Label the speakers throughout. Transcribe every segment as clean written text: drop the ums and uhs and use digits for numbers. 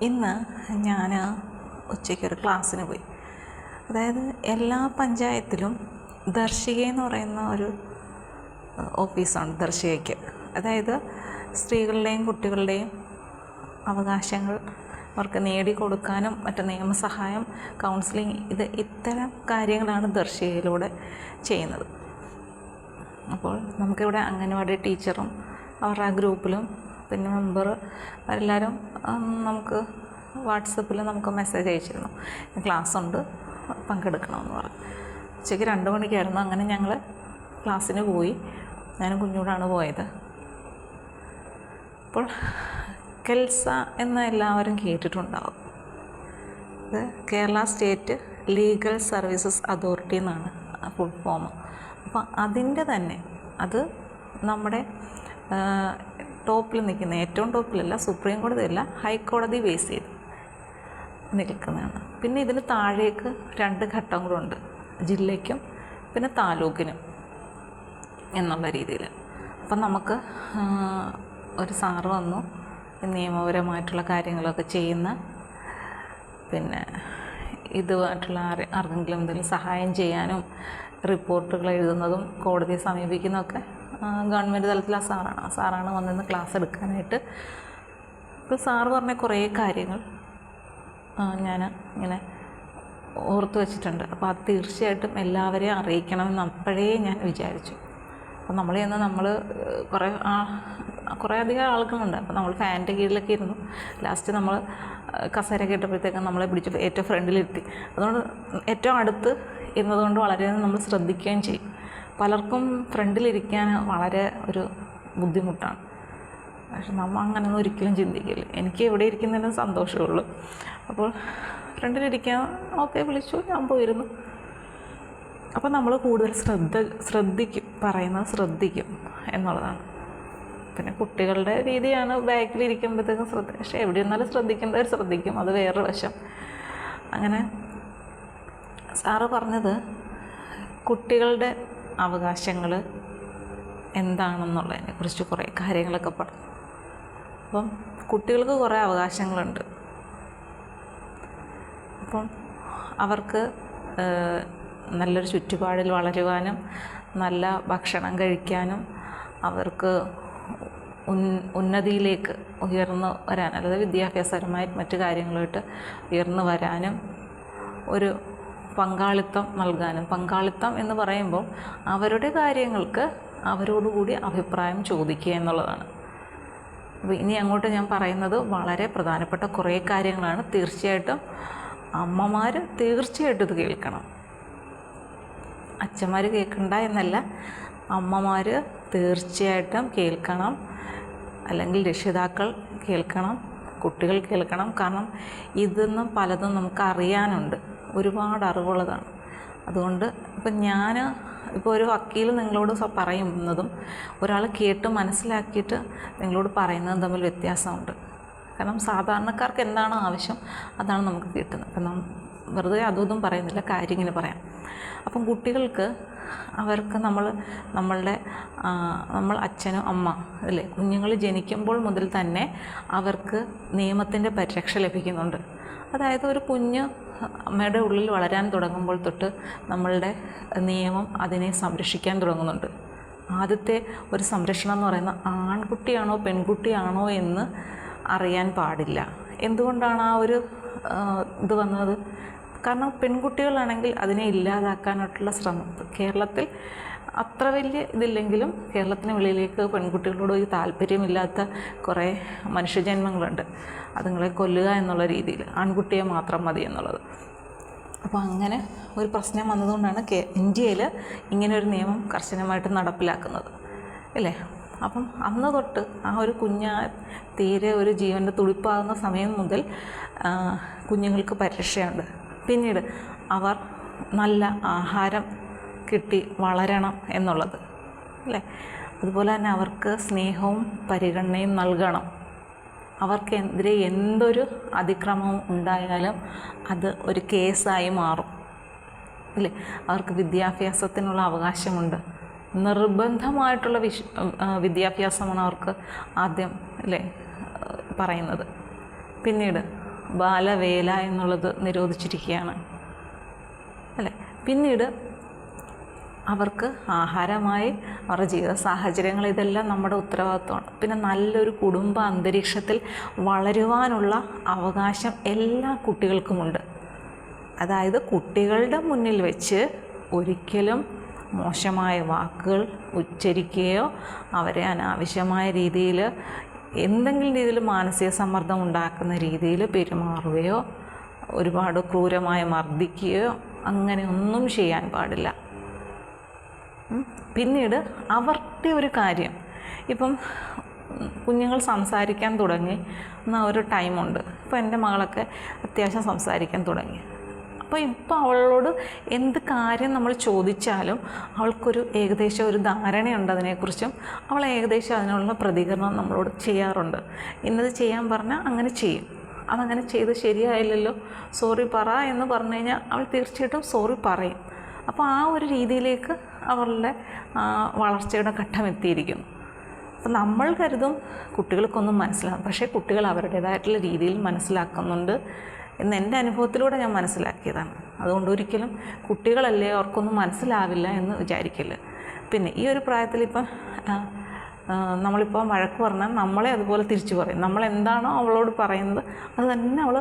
Speaker 1: ഇന്ന് ഞാൻ ഉച്ചയ്ക്കൊരു ക്ലാസ്സിന് പോയി. അതായത് എല്ലാ പഞ്ചായത്തിലും ദർശിക എന്ന് പറയുന്ന ഒരു ഓഫീസാണ് ദർശികയ്ക്ക്. അതായത് സ്ത്രീകളുടെയും കുട്ടികളുടെയും അവകാശങ്ങൾ അവർക്ക് നേടിക്കൊടുക്കാനും മറ്റ് നിയമസഹായം, കൗൺസിലിംഗ്, ഇത്തരം കാര്യങ്ങളാണ് ദർശികയിലൂടെ ചെയ്യുന്നത്. അപ്പോൾ നമുക്കിവിടെ അംഗനവാടി ടീച്ചറും അവരുടെ ഗ്രൂപ്പിലും പിന്നെ മെമ്പർ എല്ലാവരും നമുക്ക് വാട്സപ്പിൽ നമുക്ക് മെസ്സേജ് അയച്ചിരുന്നു, ക്ലാസ് ഉണ്ട്, പങ്കെടുക്കണമെന്ന് പറഞ്ഞു. ഉച്ചയ്ക്ക് 2 മണിക്കായിരുന്നു. അങ്ങനെ ഞങ്ങൾ ക്ലാസ്സിന് പോയി. ഞാനും കുഞ്ഞൂടാണ് പോയത്. അപ്പോൾ കെൽസ എന്ന എല്ലാവരും കേട്ടിട്ടുണ്ടാവും. ഇത് Kerala state legal services authority എന്നാണ് ഫുൾ ഫോം. അപ്പോൾ അതിൻ്റെ തന്നെ അത് നമ്മുടെ ടോപ്പിൽ നിൽക്കുന്ന, ഏറ്റവും ടോപ്പിലല്ല, സുപ്രീം കോടതിയല്ല, ഹൈക്കോടതി ബേസ് ചെയ്ത് നിൽക്കുന്നതാണ്. പിന്നെ ഇതിന് താഴേക്ക് 2 ഘട്ടം കൂടെ ഉണ്ട്, ജില്ലയ്ക്കും പിന്നെ താലൂക്കിനും എന്നുള്ള രീതിയിൽ. അപ്പം നമുക്ക് ഒരു സാറ് വന്നു, നിയമപരമായിട്ടുള്ള കാര്യങ്ങളൊക്കെ ചെയ്യുന്ന, പിന്നെ ഇതുമായിട്ടുള്ള ആർക്കെങ്കിലും എന്തെങ്കിലും സഹായം ചെയ്യാനും റിപ്പോർട്ടുകൾ എഴുതുന്നതും കോടതിയെ സമീപിക്കുന്നതൊക്കെ ഗവൺമെൻറ് തലത്തിലെ സാറാണ് വന്നിരുന്ന് ക്ലാസ് എടുക്കാനായിട്ട്. ഇപ്പോൾ സാറ് പറഞ്ഞ കുറേ കാര്യങ്ങൾ ഞാൻ ഇങ്ങനെ ഓർത്ത് വെച്ചിട്ടുണ്ട്. അപ്പോൾ അത് തീർച്ചയായിട്ടും എല്ലാവരെയും അറിയിക്കണമെന്ന് അപ്പോഴേ ഞാൻ വിചാരിച്ചു. അപ്പോൾ നമ്മൾ കുറേ അധികം ആളുകളുണ്ട്. അപ്പോൾ നമ്മൾ ഫാനിൻ്റെ കീഴിലൊക്കെ ഇരുന്നു. ലാസ്റ്റ് നമ്മൾ കസേര കേട്ടപ്പോഴത്തേക്കും നമ്മളെ പിടിച്ച് ഏറ്റവും ഫ്രണ്ടിലിരുത്തി. അതുകൊണ്ട് ഏറ്റവും അടുത്ത് ഇരുന്നതുകൊണ്ട് വളരെയധികം നമ്മൾ ശ്രദ്ധിക്കുകയും ചെയ്യും. പലർക്കും ഫ്രണ്ടിലിരിക്കാൻ വളരെ ഒരു ബുദ്ധിമുട്ടാണ്. പക്ഷെ നമ്മൾ അങ്ങനെയൊന്നും ഒരിക്കലും ചിന്തിക്കില്ല. എനിക്ക് എവിടെ ഇരിക്കുന്നതിന് സന്തോഷമുള്ളൂ. അപ്പോൾ ഫ്രണ്ടിലിരിക്കാൻ ഓക്കെ വിളിച്ചു, ഞാൻ പോയിരുന്നു. അപ്പോൾ നമ്മൾ കൂടുതൽ ശ്രദ്ധിക്കും, പറയുന്നത് ശ്രദ്ധിക്കും എന്നുള്ളതാണ്. പിന്നെ കുട്ടികളുടെ രീതിയാണ് ബാക്കിലിരിക്കുമ്പോഴത്തേക്കും പക്ഷേ എവിടെ ഇരുന്നാലും ശ്രദ്ധിക്കേണ്ടവർ ശ്രദ്ധിക്കും, അത് വേറൊരു വശം. അങ്ങനെ സാറ് പറഞ്ഞത് കുട്ടികളുടെ അവകാശങ്ങൾ എന്താണെന്നുള്ളതിനെ കുറിച്ച് കുറേ കാര്യങ്ങളൊക്കെ പറഞ്ഞു. അപ്പം കുട്ടികൾക്ക് കുറേ അവകാശങ്ങളുണ്ട്. അപ്പം അവർക്ക് നല്ലൊരു ചുറ്റുപാടിൽ വളരുവാനും നല്ല ഭക്ഷണം കഴിക്കാനും അവർക്ക് ഉന്നതിയിലേക്ക് ഉയർന്നു വരാൻ, അതായത് വിദ്യാഭ്യാസപരമായി മറ്റു കാര്യങ്ങളായിട്ട് ഉയർന്നു വരാനും ഒരു പങ്കാളിത്തം നൽകാനും. പങ്കാളിത്തം എന്ന് പറയുമ്പോൾ അവരുടെ കാര്യങ്ങൾക്ക് അവരോടുകൂടി അഭിപ്രായം ചോദിക്കുക എന്നുള്ളതാണ്. അപ്പോൾ ഇനി അങ്ങോട്ട് ഞാൻ പറയുന്നത് വളരെ പ്രധാനപ്പെട്ട കുറേ കാര്യങ്ങളാണ്. തീർച്ചയായിട്ടും അമ്മമാർ തീർച്ചയായിട്ടും ഇത് കേൾക്കണം. അച്ഛന്മാർ കേൾക്കണ്ട എന്നല്ല, അമ്മമാർ തീർച്ചയായിട്ടും കേൾക്കണം. അല്ലെങ്കിൽ രക്ഷിതാക്കൾ കേൾക്കണം, കുട്ടികൾ കേൾക്കണം. കാരണം ഇതൊന്നും പലതും നമുക്ക് അറിയാനുണ്ട്, ഒരുപാട് അറിവുള്ളതാണ്. അതുകൊണ്ട് ഇപ്പോൾ ഒരു വക്കീൽ നിങ്ങളോട് പറയുന്നതും ഒരാൾ കേട്ട് മനസ്സിലാക്കിയിട്ട് നിങ്ങളോട് പറയുന്നതും തമ്മിൽ വ്യത്യാസമുണ്ട്. കാരണം സാധാരണക്കാർക്ക് എന്താണ് ആവശ്യം അതാണ് നമുക്ക് കിട്ടുന്നത്. അപ്പം വെറുതെ അതും പറയുന്നില്ല, കാര്യം ഇങ്ങനെ പറയാം. അപ്പം കുട്ടികൾക്ക് അവർക്ക് നമ്മൾ അച്ഛനും അമ്മ അല്ലേ, കുഞ്ഞുങ്ങൾ ജനിക്കുമ്പോൾ മുതൽ തന്നെ അവർക്ക് നിയമത്തിൻ്റെ പരിരക്ഷ ലഭിക്കുന്നുണ്ട്. അതായത് ഒരു കുഞ്ഞ് അമ്മയുടെ ഉള്ളിൽ വളരാൻ തുടങ്ങുമ്പോൾ തൊട്ട് നമ്മളുടെ നിയമം അതിനെ സംരക്ഷിക്കാൻ തുടങ്ങുന്നുണ്ട്. ആദ്യത്തെ ഒരു സംരക്ഷണം എന്ന് പറയുന്നത് ആൺകുട്ടിയാണോ പെൺകുട്ടിയാണോ എന്ന് അറിയാൻ പാടില്ല. എന്തുകൊണ്ടാണ് ആ ഒരു ഇത് വന്നത്? കാരണം പെൺകുട്ടികളാണെങ്കിൽ അതിനെ ഇല്ലാതാക്കാനായിട്ടുള്ള ശ്രമം കേരളത്തിൽ അത്ര വലിയ ഇതില്ലെങ്കിലും കേരളത്തിന് വെളിയിലേക്ക് പെൺകുട്ടികളോട് ഒരു താല്പര്യമില്ലാത്ത കുറേ മനുഷ്യജന്മങ്ങളുണ്ട്. അതുങ്ങളെ കൊല്ലുക എന്നുള്ള രീതിയിൽ, ആൺകുട്ടിയെ മാത്രം മതി എന്നുള്ളത്. അപ്പോൾ അങ്ങനെ ഒരു പ്രശ്നം വന്നതുകൊണ്ടാണ് ഇന്ത്യയിൽ ഇങ്ങനൊരു നിയമം കർശനമായിട്ട് നടപ്പിലാക്കുന്നത് അല്ലേ. അപ്പം അന്ന് തൊട്ട് ആ ഒരു തീരെ ഒരു ജീവൻ്റെ തുടിപ്പാകുന്ന സമയം മുതൽ കുഞ്ഞുങ്ങൾക്ക് പരിരക്ഷയുണ്ട്. പിന്നീട് അവർ നല്ല ആഹാരം കിട്ടി വളരണം എന്നുള്ളത് അല്ലേ. അതുപോലെ തന്നെ അവർക്ക് സ്നേഹവും പരിഗണനയും നൽകണം. അവർക്കെതിരെ എന്തൊരു അതിക്രമവും ഉണ്ടായാലും അത് ഒരു കേസായി മാറും അല്ലേ. അവർക്ക് വിദ്യാഭ്യാസത്തിനുള്ള അവകാശമുണ്ട്. നിർബന്ധമായിട്ടുള്ള വിദ്യാഭ്യാസമാണ് അവർക്ക് ആദ്യം അല്ലേ പറയുന്നത്. പിന്നീട് ബാലവേല എന്നുള്ളത് നിരോധിച്ചിരിക്കുകയാണ് അല്ലേ. പിന്നീട് അവർക്ക് ആഹാരമായി അവരുടെ ജീവിത സാഹചര്യങ്ങൾ ഇതെല്ലാം നമ്മുടെ ഉത്തരവാദിത്വമാണ്. പിന്നെ നല്ലൊരു കുടുംബ അന്തരീക്ഷത്തിൽ വളരുവാനുള്ള അവകാശം എല്ലാ കുട്ടികൾക്കുമുണ്ട്. അതായത് കുട്ടികളുടെ മുന്നിൽ വെച്ച് ഒരിക്കലും മോശമായ വാക്കുകൾ ഉച്ചരിക്കുകയോ അവരെ അനാവശ്യമായ രീതിയിൽ എന്തെങ്കിലും രീതിയിൽ മാനസിക സമ്മർദ്ദം ഉണ്ടാക്കുന്ന രീതിയിൽ പെരുമാറുകയോ ഒരുപാട് ക്രൂരമായി മർദ്ദിക്കുകയോ അങ്ങനെ ഒന്നും ചെയ്യാൻ പാടില്ല. പിന്നീട് അവരുടെ ഒരു കാര്യം, ഇപ്പം കുഞ്ഞുങ്ങൾ സംസാരിക്കാൻ തുടങ്ങി എന്ന ഒരു ടൈമുണ്ട്. ഇപ്പോൾ എൻ്റെ മകളൊക്കെ അത്യാവശ്യം സംസാരിക്കാൻ തുടങ്ങി. അപ്പോൾ ഇപ്പോൾ അവളോട് എന്ത് കാര്യം നമ്മൾ ചോദിച്ചാലും അവൾക്കൊരു ഏകദേശം ഒരു ധാരണയുണ്ട് അതിനെക്കുറിച്ചും. അവൾ ഏകദേശം അതിനുള്ള പ്രതികരണം നമ്മളോട് ചെയ്യാറുണ്ട്. ഇന്നത് ചെയ്യാൻ പറഞ്ഞാൽ അങ്ങനെ ചെയ്യും. അതങ്ങനെ ചെയ്ത് ശരിയായില്ലല്ലോ, സോറി പറ എന്ന് പറഞ്ഞു കഴിഞ്ഞാൽ അവൾ തീർച്ചയായിട്ടും സോറി പറയും. അപ്പോൾ ആ ഒരു രീതിയിലേക്ക് അവളുടെ വളർച്ചയുടെ ഘട്ടം എത്തിയിരിക്കുന്നു. അപ്പോൾ നമ്മൾ കരുതും കുട്ടികൾക്കൊന്നും മനസ്സിലാകും, പക്ഷേ കുട്ടികൾ അവരുടേതായിട്ടുള്ള രീതിയിൽ മനസ്സിലാക്കുന്നുണ്ട് എന്ന് എൻ്റെ അനുഭവത്തിലൂടെ ഞാൻ മനസ്സിലാക്കിയതാണ്. അതുകൊണ്ട് ഒരിക്കലും കുട്ടികളല്ലേ അവർക്കൊന്നും മനസ്സിലാവില്ല എന്ന് വിചാരിക്കില്ല. പിന്നെ ഈ ഒരു പ്രായത്തിൽ ഇപ്പം നമ്മളിപ്പോൾ വഴക്ക് പറഞ്ഞാൽ നമ്മളെ അതുപോലെ തിരിച്ചു പറയും. നമ്മളെന്താണോ അവളോട് പറയുന്നത് അത് തന്നെ അവൾ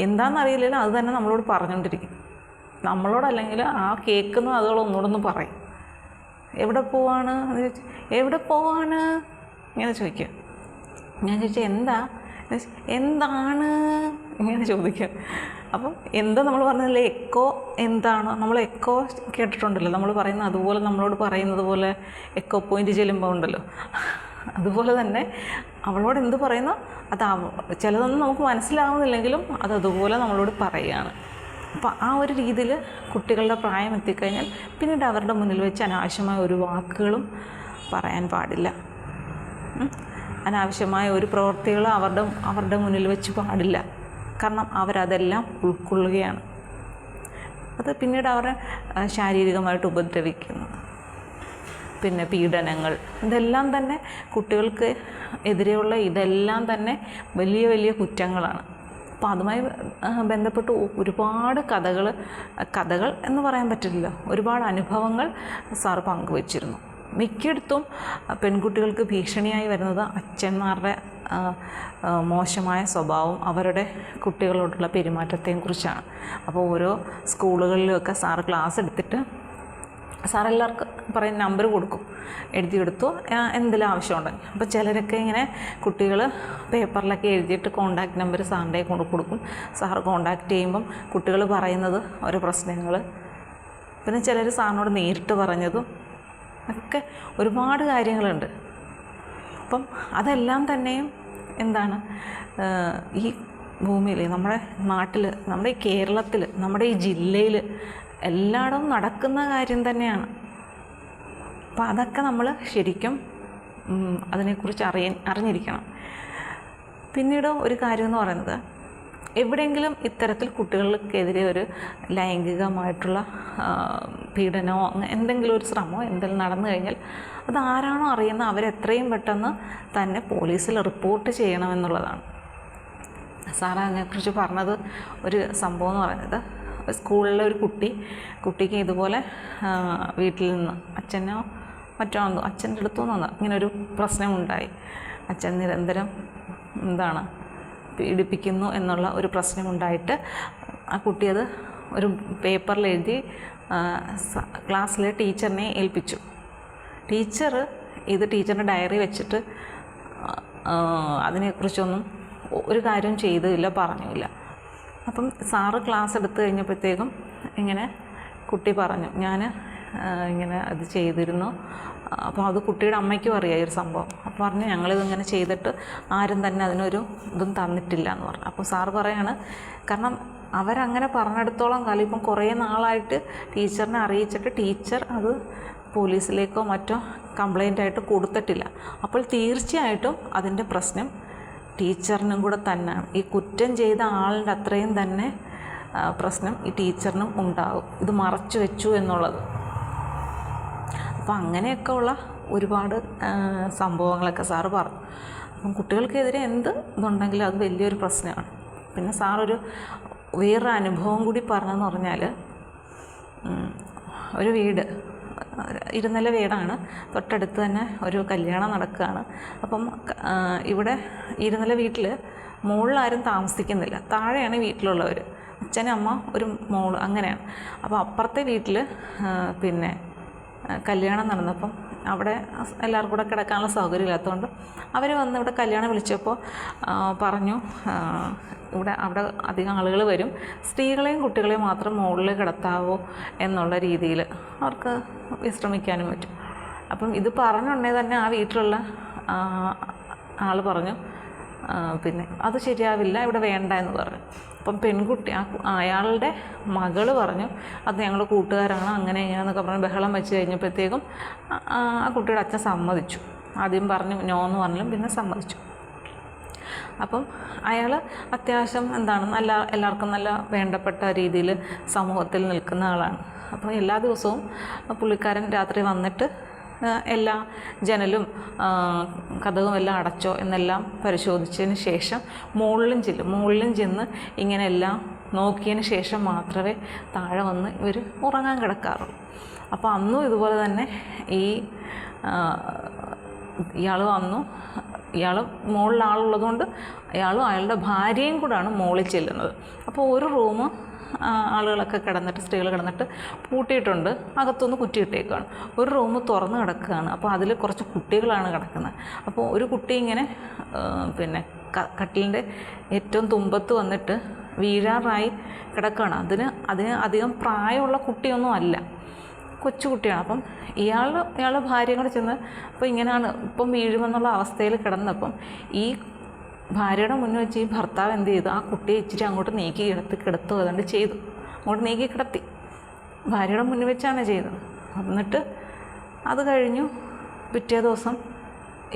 Speaker 1: എന്താണെന്നറിയില്ലല്ലോ അത് തന്നെ നമ്മളോട് പറഞ്ഞുകൊണ്ടിരിക്കും. നമ്മളോടല്ലെങ്കിൽ ആ കേൾക്കുന്ന അതുകൾ ഒന്നുകൂടെ പറയും. എവിടെ പോവാണ് എന്ന് ചോദിച്ചാൽ എവിടെ പോവാണ് ഇങ്ങനെ ചോദിക്കുക. ഞാൻ ചോദിച്ചാൽ എന്താണ് ഇങ്ങനെ ചോദിക്കുക. അപ്പം എന്താ നമ്മൾ പറഞ്ഞതില്ലേ എക്കോ എന്താണോ, നമ്മൾ എക്കോ കേട്ടിട്ടുണ്ടല്ലോ, നമ്മൾ പറയുന്നത് അതുപോലെ നമ്മളോട് പറയുന്നത് പോലെ എക്കോ പോയിൻ്റ് ചെല്ലുമ്പോൾ ഉണ്ടല്ലോ, അതുപോലെ തന്നെ അവളോട് എന്ത് പറയുന്നോ അത് ചിലതൊന്നും നമുക്ക് മനസ്സിലാവുന്നില്ലെങ്കിലും അതതുപോലെ നമ്മളോട് പറയുകയാണ്. അപ്പോൾ ആ ഒരു രീതിയിൽ കുട്ടികളുടെ പ്രായം എത്തിക്കഴിഞ്ഞാൽ പിന്നീട് അവരുടെ മുന്നിൽ വെച്ച് അനാവശ്യമായ ഒരു വാക്കുകളും പറയാൻ പാടില്ല. അനാവശ്യമായ ഒരു പ്രവൃത്തികളും അവരുടെ മുന്നിൽ വെച്ച് പാടില്ല. കാരണം അവരതെല്ലാം ഉൾക്കൊള്ളുകയാണ്. അത് പിന്നീട് അവരെ ശാരീരികമായിട്ട് ഉപദ്രവിക്കുന്നു. പിന്നെ പീഡനങ്ങൾ, ഇതെല്ലാം തന്നെ കുട്ടികൾക്ക് എതിരെയുള്ള ഇതെല്ലാം തന്നെ വലിയ വലിയ കുറ്റങ്ങളാണ്. അപ്പോൾ അതുമായി ബന്ധപ്പെട്ട് ഒരുപാട് കഥകൾ എന്ന് പറയാൻ പറ്റില്ല, ഒരുപാട് അനുഭവങ്ങൾ സാർ പങ്കുവച്ചിരുന്നു. മിക്കയിടത്തും പെൺകുട്ടികൾക്ക് ഭീഷണിയായി വരുന്നത് അച്ഛന്മാരുടെ മോശമായ സ്വഭാവം, അവരുടെ കുട്ടികളോടുള്ള പെരുമാറ്റത്തെയും കുറിച്ചാണ്. അപ്പോൾ ഓരോ സ്കൂളുകളിലുമൊക്കെ സാറ് ക്ലാസ് എടുത്തിട്ട് സാർ എല്ലാവർക്കും പറയുന്ന നമ്പർ കൊടുക്കും, എഴുതിയെടുത്തു എന്തെങ്കിലും ആവശ്യമുണ്ടെങ്കിൽ. അപ്പോൾ ചിലരൊക്കെ ഇങ്ങനെ കുട്ടികൾ പേപ്പറിലൊക്കെ എഴുതിയിട്ട് കോണ്ടാക്ട് നമ്പർ സാറിൻ്റെ കൊണ്ട് കൊടുക്കും. സാറ് കോണ്ടാക്ട് ചെയ്യുമ്പം കുട്ടികൾ പറയുന്നത് ഓരോ പ്രശ്നങ്ങൾ, പിന്നെ ചിലർ സാറിനോട് നേരിട്ട് പറഞ്ഞതും ഒക്കെ ഒരുപാട് കാര്യങ്ങളുണ്ട്. അപ്പം അതെല്ലാം തന്നെയും എന്താണ് ഈ ഭൂമിയിൽ, നമ്മുടെ നാട്ടിൽ, നമ്മുടെ ഈ കേരളത്തിൽ, നമ്മുടെ ഈ ജില്ലയിൽ എല്ലായിടവും നടക്കുന്ന കാര്യം തന്നെയാണ്. അപ്പം അതൊക്കെ നമ്മൾ ശരിക്കും അതിനെക്കുറിച്ച് അറിഞ്ഞിരിക്കണം. പിന്നീട് ഒരു കാര്യം എന്ന് പറയുന്നത്, എവിടെയെങ്കിലും ഇത്തരത്തിൽ കുട്ടികൾക്കെതിരെ ഒരു ലൈംഗികമായിട്ടുള്ള പീഡനമോ എന്തെങ്കിലും ഒരു ശ്രമമോ എന്തെങ്കിലും നടന്നു കഴിഞ്ഞാൽ അത് ആരാണോ അറിയുന്നത് അവരെത്രയും പെട്ടെന്ന് തന്നെ പോലീസിൽ റിപ്പോർട്ട് ചെയ്യണമെന്നുള്ളതാണ്. സാറ് അതിനെക്കുറിച്ച് പറഞ്ഞത് ഒരു സംഭവം എന്ന് പറയുന്നത്, സ്കൂളിലെ ഒരു കുട്ടിക്ക് ഇതുപോലെ വീട്ടിൽ നിന്ന് അച്ഛനോ മറ്റോ അച്ഛൻ്റെ അടുത്തു നിന്ന് ഇങ്ങനൊരു പ്രശ്നമുണ്ടായി. അച്ഛൻ നിരന്തരം പീഡിപ്പിക്കുന്നു എന്നുള്ള ഒരു പ്രശ്നമുണ്ടായിട്ട് ആ കുട്ടി അത് ഒരു പേപ്പറിൽ എഴുതി ക്ലാസ്സിലെ ടീച്ചറിനെ ഏൽപ്പിച്ചു. ടീച്ചർ ഇത് ടീച്ചറിൻ്റെ ഡയറി വെച്ചിട്ട് അതിനെക്കുറിച്ചൊന്നും ഒരു കാര്യം ചെയ്തില്ല, പറഞ്ഞില്ല. അപ്പം സാറ് ക്ലാസ് എടുത്തു കഴിഞ്ഞപ്പോഴത്തേക്കും ഇങ്ങനെ കുട്ടി പറഞ്ഞു, ഞാൻ ഇങ്ങനെ അത് ചെയ്തിരുന്നു. അപ്പോൾ അത് കുട്ടിയുടെ അമ്മയ്ക്കും അറിയാം ഈ ഒരു സംഭവം. അപ്പോൾ പറഞ്ഞു, ഞങ്ങളിതിങ്ങനെ ചെയ്തിട്ട് ആരും തന്നെ അതിനൊരു ഇതും തന്നിട്ടില്ല എന്ന് പറഞ്ഞു. അപ്പോൾ സാറ് പറയാണ്, കാരണം അവരങ്ങനെ പറഞ്ഞെടുത്തോളം കാലം ഇപ്പം കുറേ നാളായിട്ട് ടീച്ചറിനെ അറിയിച്ചിട്ട് ടീച്ചർ അത് പോലീസിലേക്കോ മറ്റോ കംപ്ലൈൻ്റായിട്ട് കൊടുത്തിട്ടില്ല. അപ്പോൾ തീർച്ചയായിട്ടും അതിൻ്റെ പ്രശ്നം ടീച്ചറിനും കൂടെ തന്നെയാണ്. ഈ കുറ്റം ചെയ്ത ആളുടെ അത്രയും തന്നെ പ്രശ്നം ഈ ടീച്ചറിനും ഉണ്ടാകും, ഇത് മറച്ചു വെച്ചു എന്നുള്ളത്. അപ്പം അങ്ങനെയൊക്കെ ഉള്ള ഒരുപാട് സംഭവങ്ങളൊക്കെ സാറ് പറഞ്ഞു. അപ്പം കുട്ടികൾക്കെതിരെ എന്ത് ഇതുണ്ടെങ്കിലും അത് വലിയൊരു പ്രശ്നമാണ്. പിന്നെ സാറൊരു വേറൊരു അനുഭവം കൂടി പറഞ്ഞതെന്ന് പറഞ്ഞാൽ, ഒരു വീട് 2 നില വീടാണ്, തൊട്ടടുത്ത് തന്നെ ഒരു കല്യാണം നടക്കുകയാണ്. അപ്പം ഇവിടെ 2 നില വീട്ടിൽ മുകളിലാരും താമസിക്കുന്നില്ല, താഴെയാണ് വീട്ടിലുള്ളവർ, അച്ഛൻ, അമ്മ, ഒരു മോള്, അങ്ങനെയാണ്. അപ്പോൾ അപ്പുറത്തെ വീട്ടിൽ പിന്നെ കല്യാണം നടന്നപ്പം അവിടെ എല്ലാവർക്കും കൂടെ കിടക്കാനുള്ള സൗകര്യം ഇല്ലാത്തതുകൊണ്ട് അവർ വന്ന് ഇവിടെ കല്യാണം വിളിച്ചപ്പോൾ പറഞ്ഞു, അവിടെ അധികം ആളുകൾ വരും, സ്ത്രീകളെയും കുട്ടികളെയും മാത്രം മുകളിൽ കിടത്താവോ എന്നുള്ള രീതിയിൽ അവർക്ക് വിശ്രമിക്കാനും പറ്റും. അപ്പം ഇത് പറഞ്ഞുണ്ടെങ്കിൽ തന്നെ ആ വീട്ടിലുള്ള ആൾ പറഞ്ഞു, പിന്നെ അത് ശരിയാവില്ല, ഇവിടെ വേണ്ട എന്ന് പറഞ്ഞു. അപ്പം പെൺകുട്ടി അയാളുടെ മകൾ പറഞ്ഞു, അത് ഞങ്ങൾ കൂട്ടുകാരാണ്, അങ്ങനെ ഇങ്ങനെയെന്നൊക്കെ പറഞ്ഞ് ബഹളം വെച്ച് കഴിഞ്ഞപ്പോഴത്തേക്കും ആ കുട്ടിയുടെ അച്ഛൻ സമ്മതിച്ചു. ആദ്യം പറഞ്ഞു നോ എന്ന് പറഞ്ഞാലും പിന്നെ സമ്മതിച്ചു. അപ്പം അയാൾ അത്യാവശ്യം എല്ലാവർക്കും നല്ല വേണ്ടപ്പെട്ട രീതിയിൽ സമൂഹത്തിൽ നിൽക്കുന്ന ആളാണ്. അപ്പോൾ എല്ലാ ദിവസവും പുള്ളിക്കാരൻ രാത്രി വന്നിട്ട് എല്ലാ ജനലും കതകും എല്ലാം അടച്ചോ എന്നെല്ലാം പരിശോധിച്ചതിന് ശേഷം മുകളിലും ചെന്ന് ഇങ്ങനെയെല്ലാം നോക്കിയതിന് ശേഷം മാത്രമേ താഴെ വന്ന് ഇവർ ഉറങ്ങാൻ കിടക്കാറുള്ളൂ. അപ്പോൾ അന്നും ഇതുപോലെ തന്നെ ഇയാൾ വന്നു. ഇയാൾ മുകളിൽ ആളുള്ളതുകൊണ്ട് അയാളും അയാളുടെ ഭാര്യയും കൂടാണ് മുകളിൽ ചെല്ലുന്നത്. അപ്പോൾ ഒരു റൂം ആളുകളൊക്കെ കിടന്നിട്ട്, സ്ത്രീകൾ കിടന്നിട്ട് പൂട്ടിയിട്ടുണ്ട്, അകത്തൊന്ന് കുറ്റിയിട്ടേക്കാണ്. ഒരു റൂം തുറന്ന് കിടക്കുകയാണ്. അപ്പോൾ അതിൽ കുറച്ച് കുട്ടികളാണ് കിടക്കുന്നത്. അപ്പോൾ ഒരു കുട്ടി ഇങ്ങനെ പിന്നെ കട്ടിലിൻ്റെ ഏറ്റവും തുമ്പത്ത് വന്നിട്ട് വീഴാറായി കിടക്കുകയാണ്. അതിന് അധികം പ്രായമുള്ള കുട്ടിയൊന്നും അല്ല, കൊച്ചുകുട്ടിയാണ്. അപ്പം ഇയാളുടെ ഭാര്യയും കൂടെ ചെന്ന് അപ്പോൾ ഇങ്ങനെയാണ് ഇപ്പം വീഴുമെന്നുള്ള അവസ്ഥയിൽ കിടന്നപ്പം ഈ ഭാര്യയുടെ മുന്നിൽ വെച്ച് ഈ ഭർത്താവ് എന്ത് ചെയ്തു, ആ കുട്ടിയെ ഇച്ചിരി അങ്ങോട്ട് നീക്കി കിടത്തുക അതുകൊണ്ട് ചെയ്തു. അങ്ങോട്ട് നീക്കി കിടത്തി, ഭാര്യയുടെ മുന്നിൽ വെച്ചാണ് ചെയ്തത്. എന്നിട്ട് അത് കഴിഞ്ഞു പിറ്റേ ദിവസം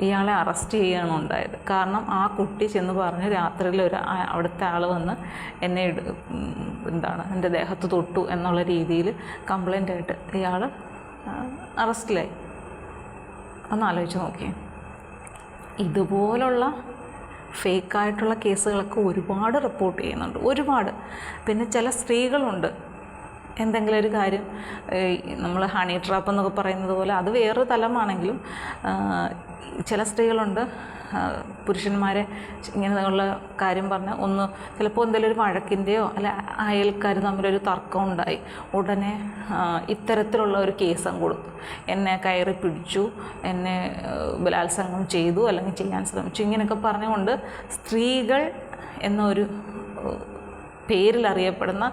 Speaker 1: ഇയാളെ അറസ്റ്റ് ചെയ്യുകയാണ് ഉണ്ടായത്. കാരണം ആ കുട്ടി ചെന്ന് പറഞ്ഞു രാത്രിയിൽ അവിടുത്തെ ആൾ വന്ന് എന്നെ എൻ്റെ ദേഹത്ത് തൊട്ടു എന്നുള്ള രീതിയിൽ കംപ്ലൈൻ്റ് ആയിട്ട് ഇയാൾ അറസ്റ്റിലായി. ഒന്ന് ആലോചിച്ച് നോക്കിയേ. ഇതുപോലുള്ള ഫേക്കായിട്ടുള്ള കേസുകളൊക്കെ ഒരുപാട് റിപ്പോർട്ട് ചെയ്യുന്നുണ്ട്, ഒരുപാട്. പിന്നെ ചില സ്ത്രീകളുണ്ട്, എന്തെങ്കിലും ഒരു കാര്യം, നമ്മൾ ഹണി ട്രാപ്പ് എന്നൊക്കെ പറയുന്നത് പോലെ അത് വേറൊരു തലമാണെങ്കിലും ചില സ്ത്രീകളുണ്ട് പുരുഷന്മാരെ ഇങ്ങനെയുള്ള കാര്യം പറഞ്ഞ് ചിലപ്പോൾ എന്തെങ്കിലും ഒരു വഴക്കിൻ്റെയോ അല്ല അയൽക്കാർ തമ്മിലൊരു തർക്കം ഉണ്ടായി, ഉടനെ ഇത്തരത്തിലുള്ള ഒരു കേസും കൊടുത്തു. എന്നെ കയറി പിടിച്ചു, എന്നെ ബലാത്സംഗം ചെയ്തു, അല്ലെങ്കിൽ ചെയ്യാൻ ശ്രമിച്ചു, ഇങ്ങനെയൊക്കെ പറഞ്ഞുകൊണ്ട് സ്ത്രീകൾ എന്നൊരു പേരിലറിയപ്പെടുന്ന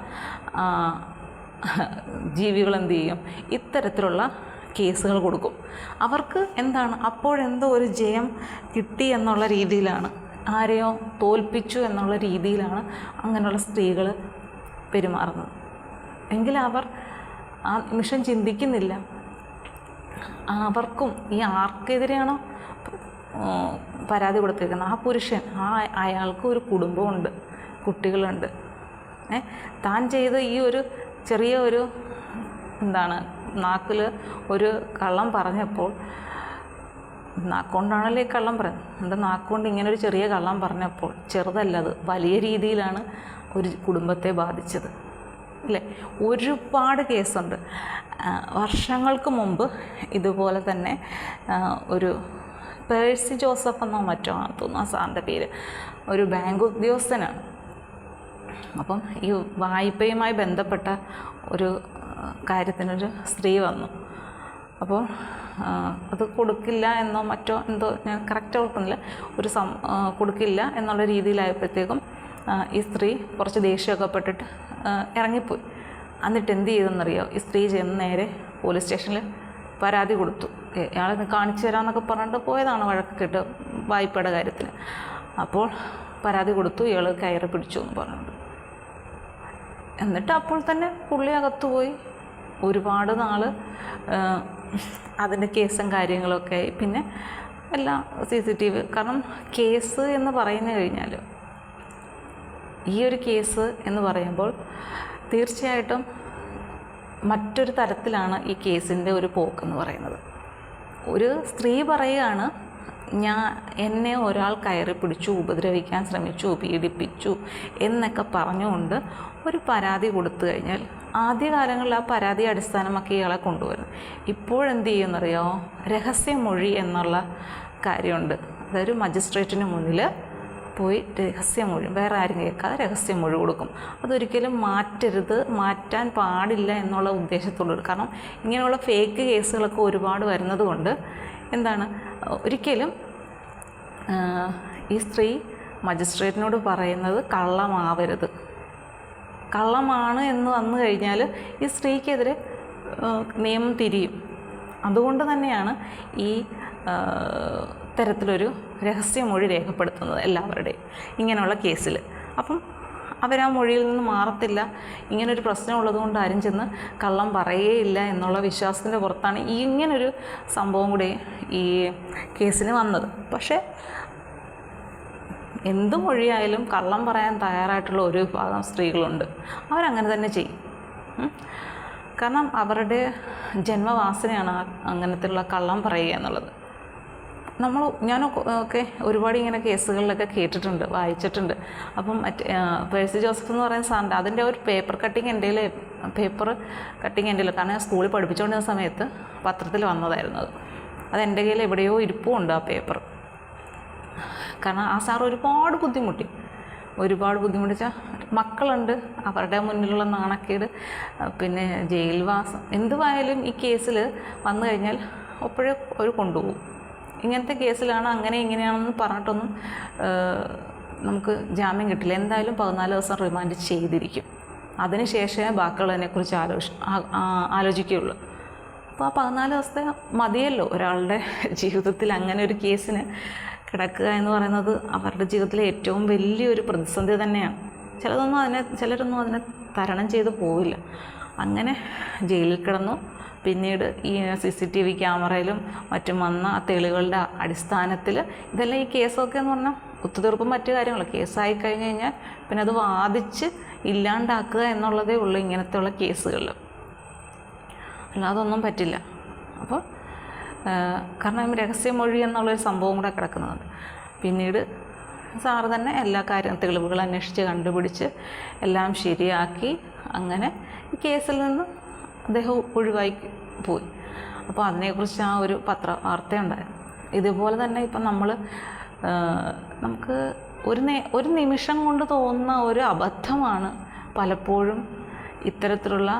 Speaker 1: ജീവികൾ എന്ത് ചെയ്യും, ഇത്തരത്തിലുള്ള കേസുകൾ കൊടുക്കും. അവർക്ക് അപ്പോഴെന്തോ ഒരു ജയം കിട്ടി എന്നുള്ള രീതിയിലാണ്, ആരെയോ തോൽപ്പിച്ചു എന്നുള്ള രീതിയിലാണ് അങ്ങനെയുള്ള സ്ത്രീകൾ പെരുമാറുന്നത്. എങ്കിലും അവർ ആ നിമിഷം ചിന്തിക്കുന്നില്ല, അവർക്കും ഈ ആർക്കെതിരെയാണോ പരാതി കൊടുത്തിരിക്കുന്നത് ആ പുരുഷൻ, അയാൾക്കും ഒരു കുടുംബമുണ്ട്, കുട്ടികളുണ്ട്. താൻ ചെയ്ത ഈ ഒരു ചെറിയ ഒരു നാക്കിൽ ഒരു കള്ളം പറഞ്ഞപ്പോൾ, നാക്കുകൊണ്ടാണല്ലോ ഈ കള്ളം പറയുന്നത്, നാക്കുകൊണ്ട് ഇങ്ങനെ ഒരു ചെറിയ കള്ളം പറഞ്ഞപ്പോൾ ചെറുതല്ലത്, വലിയ രീതിയിലാണ് ഒരു കുടുംബത്തെ ബാധിച്ചത്, അല്ലേ? ഒരുപാട് കേസുണ്ട്. വർഷങ്ങൾക്ക് മുമ്പ് ഇതുപോലെ തന്നെ ഒരു പേഴ്സി ജോസഫ് എന്നോ മറ്റോ ആണ് തോന്നുന്നു ആ സാറിൻ്റെ പേര്, ഒരു ബാങ്ക് ഉദ്യോഗസ്ഥനാണ്. അപ്പം ഈ വായ്പയുമായി ബന്ധപ്പെട്ട ഒരു കാര്യത്തിനൊരു സ്ത്രീ വന്നു. അപ്പോൾ അത് കൊടുക്കില്ല എന്നോ മറ്റോ എന്തോ ഞാൻ കറക്റ്റ് ഓർക്കുന്നില്ല, കൊടുക്കില്ല എന്നുള്ള രീതിയിലായപ്പോഴത്തേക്കും ഈ സ്ത്രീ കുറച്ച് ദേഷ്യമൊക്കെ പെട്ടിട്ട് ഇറങ്ങിപ്പോയി. എന്നിട്ട് എന്ത് ചെയ്തെന്നറിയോ, ഈ സ്ത്രീ ചെന്ന് നേരെ പോലീസ് സ്റ്റേഷനിൽ പരാതി കൊടുത്തു. ഇയാളെ കാണിച്ചു തരാമെന്നൊക്കെ പറഞ്ഞിട്ട് പോയതാണ് വഴക്കിട്ട് വായ്പയുടെ കാര്യത്തിന്. അപ്പോൾ പരാതി കൊടുത്തു, ഇയാൾ കയറി പിടിച്ചു എന്ന് പറഞ്ഞിട്ട്. എന്നിട്ട് അപ്പോൾ തന്നെ പുള്ളി അകത്തുപോയി. ഒരുപാട് നാൾ അതിൻ്റെ കേസും കാര്യങ്ങളൊക്കെ ആയി. പിന്നെ എല്ലാം CCTV, കാരണം കേസ് എന്ന് പറഞ്ഞു കഴിഞ്ഞാൽ, ഈ ഒരു കേസ് എന്ന് പറയുമ്പോൾ തീർച്ചയായിട്ടും മറ്റൊരു തരത്തിലാണ് ഈ കേസിൻ്റെ ഒരു പോക്കെന്ന് പറയുന്നത്. ഒരു സ്ത്രീ പറയുകയാണ് എന്നെ ഒരാൾ കയറി പിടിച്ചു, ഉപദ്രവിക്കാൻ ശ്രമിച്ചു, പീഡിപ്പിച്ചു എന്നൊക്കെ പറഞ്ഞുകൊണ്ട് ഒരു പരാതി കൊടുത്തു കഴിഞ്ഞാൽ ആദ്യകാലങ്ങളിൽ ആ പരാതി അടിസ്ഥാനമാക്കി ഇയാളെ കൊണ്ടുവരും. ഇപ്പോഴെന്ത് ചെയ്യുമെന്നറിയോ? രഹസ്യമൊഴി എന്നുള്ള കാര്യമുണ്ട്. അതൊരു മജിസ്ട്രേറ്റിന് മുന്നിൽ പോയി രഹസ്യമൊഴി, വേറെ ആരും കേൾക്കാതെ രഹസ്യമൊഴി കൊടുക്കും. അതൊരിക്കലും മാറ്റാൻ പാടില്ല എന്നുള്ള ഉദ്ദേശത്തോടുകൂടി. കാരണം ഇങ്ങനെയുള്ള ഫേക്ക് കേസുകളൊക്കെ ഒരുപാട് വരുന്നത് കൊണ്ട് എന്താണ്, ഒരിക്കലും ഈ സ്ത്രീ മജിസ്ട്രേറ്റിനോട് പറയുന്നത് കള്ളമാവരുത്. കള്ളമാണ് എന്ന് വന്നു കഴിഞ്ഞാൽ ഈ സ്ത്രീക്കെതിരെ നിയമം തിരിയും. അതുകൊണ്ട് തന്നെയാണ് ഈ തരത്തിലൊരു രഹസ്യമൊഴി രേഖപ്പെടുത്തുന്നത് എല്ലാവരുടെയും ഇങ്ങനെയുള്ള കേസിൽ. അപ്പം അവരാ മൊഴിയിൽ നിന്ന് മാറത്തില്ല. ഇങ്ങനൊരു പ്രശ്നമുള്ളത് കൊണ്ട് ആരും ചെന്ന് കള്ളം പറയുകയില്ല എന്നുള്ള വിശ്വാസത്തിൻ്റെ പുറത്താണ് ഇങ്ങനൊരു സംഭവം കൂടി ഈ കേസിന് വന്നത്. പക്ഷേ എന്ത് മൊഴിയായാലും കള്ളം പറയാൻ തയ്യാറായിട്ടുള്ള ഒരു വിഭാഗം സ്ത്രീകളുണ്ട്. അവരങ്ങനെ തന്നെ ചെയ്യും. കാരണം അവരുടെ ജന്മവാസനയാണ് അങ്ങനത്തെയുള്ള കള്ളം പറയുക എന്നുള്ളത്. ഞാനൊക്കെ ഒരുപാട് ഇങ്ങനെ കേസുകളിലൊക്കെ കേട്ടിട്ടുണ്ട്, വായിച്ചിട്ടുണ്ട്. അപ്പം പേഴ്സി ജോസഫ് എന്ന് പറയുന്ന സാറിൻ്റെ അതിൻ്റെ ഒരു പേപ്പർ കട്ടിങ് എൻ്റെ കയ്യിൽ, കാരണം ഞാൻ സ്കൂളിൽ പഠിപ്പിച്ചുകൊണ്ടിരുന്ന സമയത്ത് പത്രത്തിൽ വന്നതായിരുന്നു അത് എൻ്റെ കയ്യിൽ എവിടെയോ ഇരിപ്പുണ്ട് ആ പേപ്പർ. കാരണം ആ സാർ ഒരുപാട് ബുദ്ധിമുട്ടിച്ചാൽ മക്കളുണ്ട്, അവരുടെ മുന്നിലുള്ള നാണക്കേട്, പിന്നെ ജയിൽവാസം, എന്തുവായാലും ഈ കേസിൽ വന്നു കഴിഞ്ഞാൽ അപ്പോഴേ അവർ കൊണ്ടുപോകും. ഇങ്ങനത്തെ കേസിലാണ് അങ്ങനെ ഇങ്ങനെയാണെന്ന് പറഞ്ഞിട്ടൊന്നും നമുക്ക് ജാമ്യം കിട്ടില്ല. എന്തായാലും 14 ദിവസം റിമാൻഡ് ചെയ്തിരിക്കും. അതിനുശേഷമേ ബാക്കിയുള്ളതിനെക്കുറിച്ച് ആലോചിക്കുകയുള്ളൂ. അപ്പോൾ ആ 14 ദിവസത്തെ മതിയല്ലോ ഒരാളുടെ ജീവിതത്തിൽ. അങ്ങനെ ഒരു കേസിന് കിടക്കുക എന്ന് പറയുന്നത് അവരുടെ ജീവിതത്തിലെ ഏറ്റവും വലിയൊരു പ്രതിസന്ധി തന്നെയാണ്. ചിലരൊന്നും അതിനെ തരണം ചെയ്ത് പോവില്ല. അങ്ങനെ ജയിലിൽ കിടന്നു. പിന്നീട് ഈ CCTV ക്യാമറയിലും മറ്റും വന്ന തെളിവുകളുടെ അടിസ്ഥാനത്തിൽ ഇതെല്ലാം ഈ കേസൊക്കെ എന്ന് പറഞ്ഞാൽ ഒത്തുതീർപ്പും മറ്റു കാര്യങ്ങൾ കേസായി കഴിഞ്ഞ് കഴിഞ്ഞാൽ പിന്നെ അത് വാദിച്ച് ഇല്ലാണ്ടാക്കുക എന്നുള്ളതേ ഉള്ളൂ ഇങ്ങനത്തെയുള്ള കേസുകളിൽ. അല്ലാതൊന്നും പറ്റില്ല. അപ്പോൾ കാരണം രഹസ്യമൊഴി എന്നുള്ളൊരു സംഭവം കൂടെ കിടക്കുന്നുണ്ട്. പിന്നീട് സാറ് തന്നെ എല്ലാ തെളിവുകൾ അന്വേഷിച്ച് കണ്ടുപിടിച്ച് എല്ലാം ശരിയാക്കി അങ്ങനെ ഈ കേസിൽ നിന്ന് അദ്ദേഹം ഒഴിവായി പോയി. അപ്പോൾ അതിനെക്കുറിച്ച് ആ ഒരു വാർത്തയുണ്ടായിരുന്നു. ഇതുപോലെ തന്നെ ഇപ്പം നമുക്ക് ഒരു നിമിഷം കൊണ്ട് തോന്നുന്ന ഒരു അബദ്ധമാണ് പലപ്പോഴും ഇത്തരത്തിലുള്ള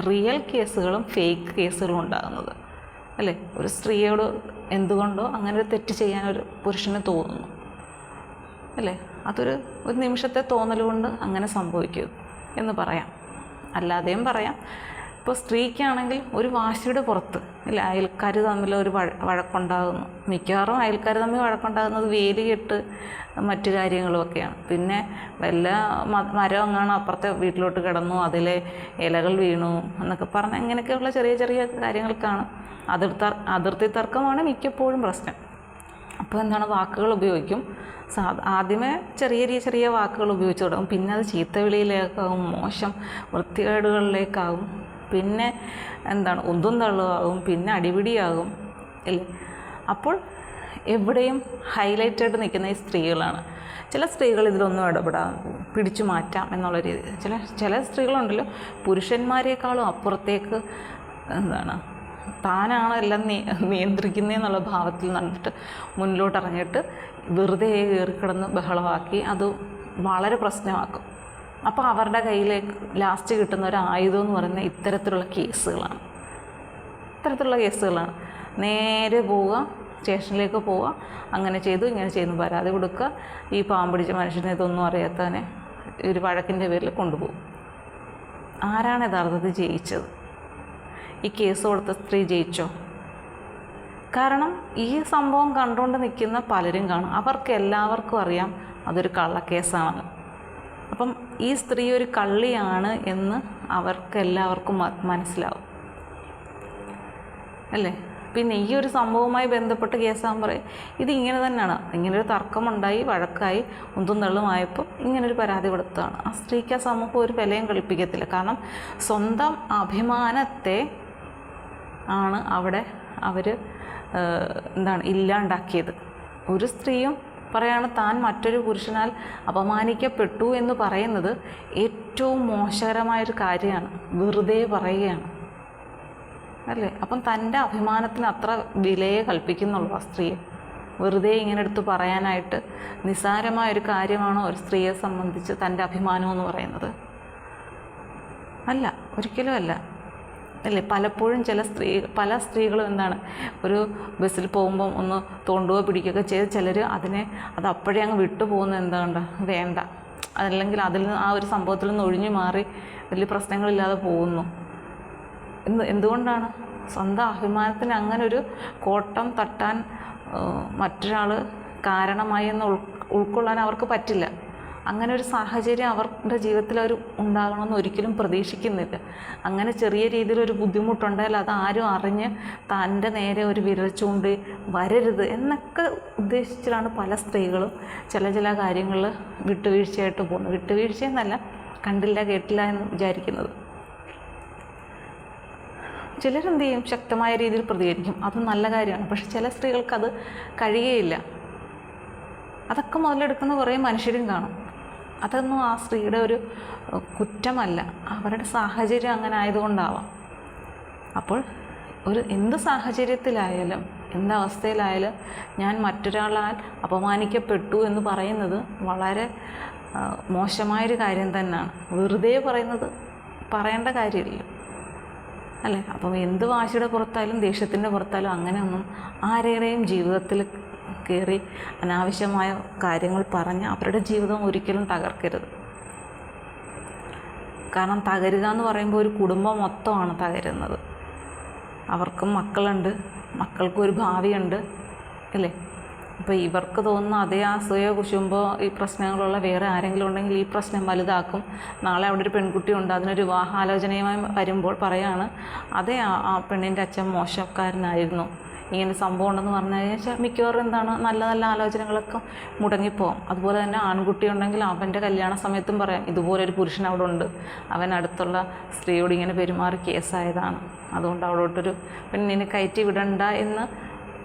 Speaker 1: റിയൽ കേസുകളും ഫേക്ക് കേസുകളും ഉണ്ടാകുന്നത്, അല്ലേ? ഒരു സ്ത്രീയോട് എന്തുകൊണ്ടോ അങ്ങനെ ഒരു തെറ്റ് ചെയ്യാൻ ഒരു പുരുഷന് തോന്നുന്നു, അല്ലേ? അതൊരു നിമിഷത്തെ തോന്നൽ കൊണ്ട് അങ്ങനെ സംഭവിക്കും എന്ന് പറയാം. അല്ലാതെയും പറയാം. ഇപ്പോൾ സ്ത്രീക്കാണെങ്കിൽ ഒരു വാശിയുടെ പുറത്ത്, ഇല്ല, അയൽക്കാർ തമ്മിൽ ഒരു വഴക്കുണ്ടാകുന്നു. മിക്കവാറും അയൽക്കാർ തമ്മിൽ വഴക്കുണ്ടാകുന്നത് വേലികെട്ട് മറ്റു കാര്യങ്ങളുമൊക്കെയാണ്. പിന്നെ വല്ല മരം എങ്ങാനും അപ്പുറത്തെ വീട്ടിലോട്ട് കിടന്നു, അതിലെ ഇലകൾ വീണു എന്നൊക്കെ പറഞ്ഞ് ഇങ്ങനെയൊക്കെയുള്ള ചെറിയ ചെറിയ കാര്യങ്ങൾക്കാണ്. അതിർത്തി തർക്കമാണ് മിക്കപ്പോഴും പ്രശ്നം. അപ്പോൾ എന്താണ്, വാക്കുകൾ ഉപയോഗിക്കും. ആദ്യമേ ചെറിയ വാക്കുകൾ ഉപയോഗിച്ച് തുടങ്ങും. പിന്നെ അത് ചീത്തവിളിയിലേക്കാവും, മോശം വൃത്തികേടുകളിലേക്കാവും. പിന്നെ എന്താണ്, ഉന്തും തള്ളുമാകും. പിന്നെ അടിപിടിയാകും, അല്ലേ? അപ്പോൾ എവിടെയും ഹൈലൈറ്റായിട്ട് നിൽക്കുന്ന ഈ സ്ത്രീകളാണ്. ചില സ്ത്രീകൾ ഇതിലൊന്നും ഇടപെടാൻ പിടിച്ചു മാറ്റാം എന്നുള്ള രീതി. ചില സ്ത്രീകളുണ്ടല്ലോ, പുരുഷന്മാരെക്കാളും അപ്പുറത്തേക്ക് എന്താണ്, താനാണ് എല്ലാം നിയന്ത്രിക്കുന്നതെന്നുള്ള ഭാവത്തിൽ നിന്നിട്ട് മുന്നിലോട്ടിറങ്ങിയിട്ട് വെറുതെ കയറിക്കിടന്ന് ബഹളമാക്കി അത് വളരെ പ്രശ്നമാക്കും. അപ്പോൾ അവരുടെ കയ്യിലേക്ക് ലാസ്റ്റ് കിട്ടുന്ന ഒരു ആയുധം എന്ന് പറയുന്നത് ഇത്തരത്തിലുള്ള കേസുകളാണ്. നേരെ പോവുക, സ്റ്റേഷനിലേക്ക് പോവുക, അങ്ങനെ ചെയ്തു ഇങ്ങനെ ചെയ്യുന്നു പരാതി കൊടുക്കുക. ഈ പാമ്പിടിച്ച മനുഷ്യനെ ഇതൊന്നും അറിയാത്തവനെ ഒരു വഴക്കിൻ്റെ പേരിൽ കൊണ്ടുപോകും. ആരാണ് യഥാർത്ഥത്തിൽ ജയിച്ചത്? ഈ കേസ് കൊടുത്ത സ്ത്രീ ജയിച്ചോ? കാരണം ഈ സംഭവം കണ്ടുകൊണ്ട് നിൽക്കുന്ന പലരും കാണും. എല്ലാവർക്കും അറിയാം അതൊരു കള്ളക്കേസാണെന്ന്. അപ്പം ഈ സ്ത്രീ ഒരു കള്ളിയാണ് എന്ന് എല്ലാവർക്കും മനസ്സിലാവും, അല്ലേ? പിന്നെ ഈ ഒരു സംഭവവുമായി ബന്ധപ്പെട്ട് കേസാകുമ്പോൾ ഇതിങ്ങനെ തന്നെയാണ്. ഇങ്ങനൊരു തർക്കമുണ്ടായി, വഴക്കായി, ഉന്തും തള്ളുമായപ്പോൾ ഇങ്ങനൊരു പരാതി കൊടുത്തതാണ്. ആ സ്ത്രീക്ക് ആ സമൂഹം ഒരു വിലയും കളിപ്പിക്കത്തില്ല. കാരണം സ്വന്തം അഭിമാനത്തെ ആണ് അവിടെ അവർ ഇല്ലാണ്ടാക്കിയത്. ഒരു സ്ത്രീയും പറയാണ് താൻ മറ്റൊരു പുരുഷനാൽ അപമാനിക്കപ്പെട്ടു എന്ന് പറയുന്നത് ഏറ്റവും മോശകരമായൊരു കാര്യമാണ്, വെറുതെ പറയുകയാണ് അല്ലേ. അപ്പം തൻ്റെ അഭിമാനത്തിന് അത്ര വിലയെ കൽപ്പിക്കുന്നുള്ളൂ ആ സ്ത്രീയെ. വെറുതെ ഇങ്ങനെ എടുത്ത് പറയാനായിട്ട് നിസ്സാരമായൊരു കാര്യമാണോ ഒരു സ്ത്രീയെ സംബന്ധിച്ച് തൻ്റെ അഭിമാനം എന്ന് പറയുന്നത്? അല്ല, ഒരിക്കലും അല്ല അല്ലേ. പലപ്പോഴും പല സ്ത്രീകളും ഒരു ബസ്സിൽ പോകുമ്പം ഒന്ന് തോണ്ടുകയോ പിടിക്കുകയൊക്കെ ചെയ്ത് ചിലർ അത് അപ്പോഴേ അങ്ങ് വിട്ടു പോകുന്നത് വേണ്ട, അതല്ലെങ്കിൽ ആ ഒരു സംഭവത്തിൽ നിന്ന് ഒഴിഞ്ഞു മാറി വലിയ പ്രശ്നങ്ങളില്ലാതെ പോകുന്നു. എന്തുകൊണ്ടാണ്? സ്വന്തം അഭിമാനത്തിന് അങ്ങനെ ഒരു കോട്ടം തട്ടാൻ മറ്റൊരാൾ കാരണമായി എന്ന് ഉൾക്കൊള്ളാൻ അവർക്ക് പറ്റില്ല. അങ്ങനെ ഒരു സാഹചര്യം അവരുടെ ജീവിതത്തിൽ അവർ ഉണ്ടാകണമെന്ന് ഒരിക്കലും പ്രതീക്ഷിക്കുന്നില്ല. അങ്ങനെ ചെറിയ രീതിയിലൊരു ബുദ്ധിമുട്ടുണ്ടായാൽ അത് ആരും അറിഞ്ഞ് തൻ്റെ നേരെ ഒരു വിരൽ ചൂണ്ടി വരരുത് എന്നൊക്കെ ഉദ്ദേശിച്ചിട്ടാണ് പല സ്ത്രീകളും ചില കാര്യങ്ങളിൽ വിട്ടുവീഴ്ചയായിട്ട് പോകുന്നത്. വിട്ടുവീഴ്ചയെന്നല്ല, കണ്ടില്ല കേട്ടില്ല എന്ന് വിചാരിക്കുന്നത്. ചിലരെന്ത് ചെയ്യും? ശക്തമായ രീതിയിൽ പ്രതികരിക്കും. അത് നല്ല കാര്യമാണ്. പക്ഷെ ചില സ്ത്രീകൾക്കത് കഴിയുകയില്ല. അതൊക്കെ മുതലെടുക്കുന്ന കുറേ മനുഷ്യരും കാണും. അതൊന്നും ആ സ്ത്രീയുടെ ഒരു കുറ്റമല്ല, അവരുടെ സാഹചര്യം അങ്ങനെ ആയതുകൊണ്ടാവാം. അപ്പോൾ എന്ത് സാഹചര്യത്തിലായാലും എന്തവസ്ഥയിലായാലും ഞാൻ മറ്റൊരാളാൽ അപമാനിക്കപ്പെട്ടു എന്ന് പറയുന്നത് വളരെ മോശമായൊരു കാര്യം തന്നെയാണ്. വെറുതെ പറയേണ്ട കാര്യമില്ല അല്ലേ. അപ്പം എന്ത് വാശിയുടെ പുറത്തായാലും ദേഷ്യത്തിൻ്റെ പുറത്തായാലും അങ്ങനെയൊന്നും ആരുടെയും ജീവിതത്തിൽ കയറി അനാവശ്യമായ കാര്യങ്ങൾ പറഞ്ഞ് അവരുടെ ജീവിതം ഒരിക്കലും തകർക്കരുത്. കാരണം തകരുക എന്ന് പറയുമ്പോൾ ഒരു കുടുംബം മൊത്തമാണ് തകരുന്നത്. അവർക്കും മക്കളുണ്ട്, മക്കൾക്കും ഒരു ഭാവിയുണ്ട് അല്ലേ. ഇപ്പോൾ ഇവർക്ക് തോന്നുന്ന അതേ അസൂയ കുശുമ്പോ ഈ പ്രശ്നങ്ങളുള്ള വേറെ ആരെങ്കിലും ഉണ്ടെങ്കിൽ ഈ പ്രശ്നം വലുതാക്കും. നാളെ അവിടെ ഒരു പെൺകുട്ടി ഉണ്ട്, അതിനൊരു വിവാഹാലോചനയുമായി വരുമ്പോൾ പറയാണ് അതേ ആ പെണ്ണിൻ്റെ അച്ഛൻ മോശക്കാരനായിരുന്നു, ഇങ്ങനെ സംഭവം ഉണ്ടെന്ന് പറഞ്ഞു കഴിഞ്ഞാൽ മിക്കവാറും നല്ല നല്ല ആലോചനകളൊക്കെ മുടങ്ങിപ്പോകും. അതുപോലെ തന്നെ ആൺകുട്ടി ഉണ്ടെങ്കിൽ അവൻ്റെ കല്യാണ സമയത്തും പറയാം ഇതുപോലൊരു പുരുഷൻ അവിടെ ഉണ്ട്, അവൻ അടുത്തുള്ള സ്ത്രീയോട് ഇങ്ങനെ പെരുമാറി കേസായതാണ്, അതുകൊണ്ട് അവിടോട്ടൊരു പെണ്ണിനെ കയറ്റി വിടണ്ട എന്ന്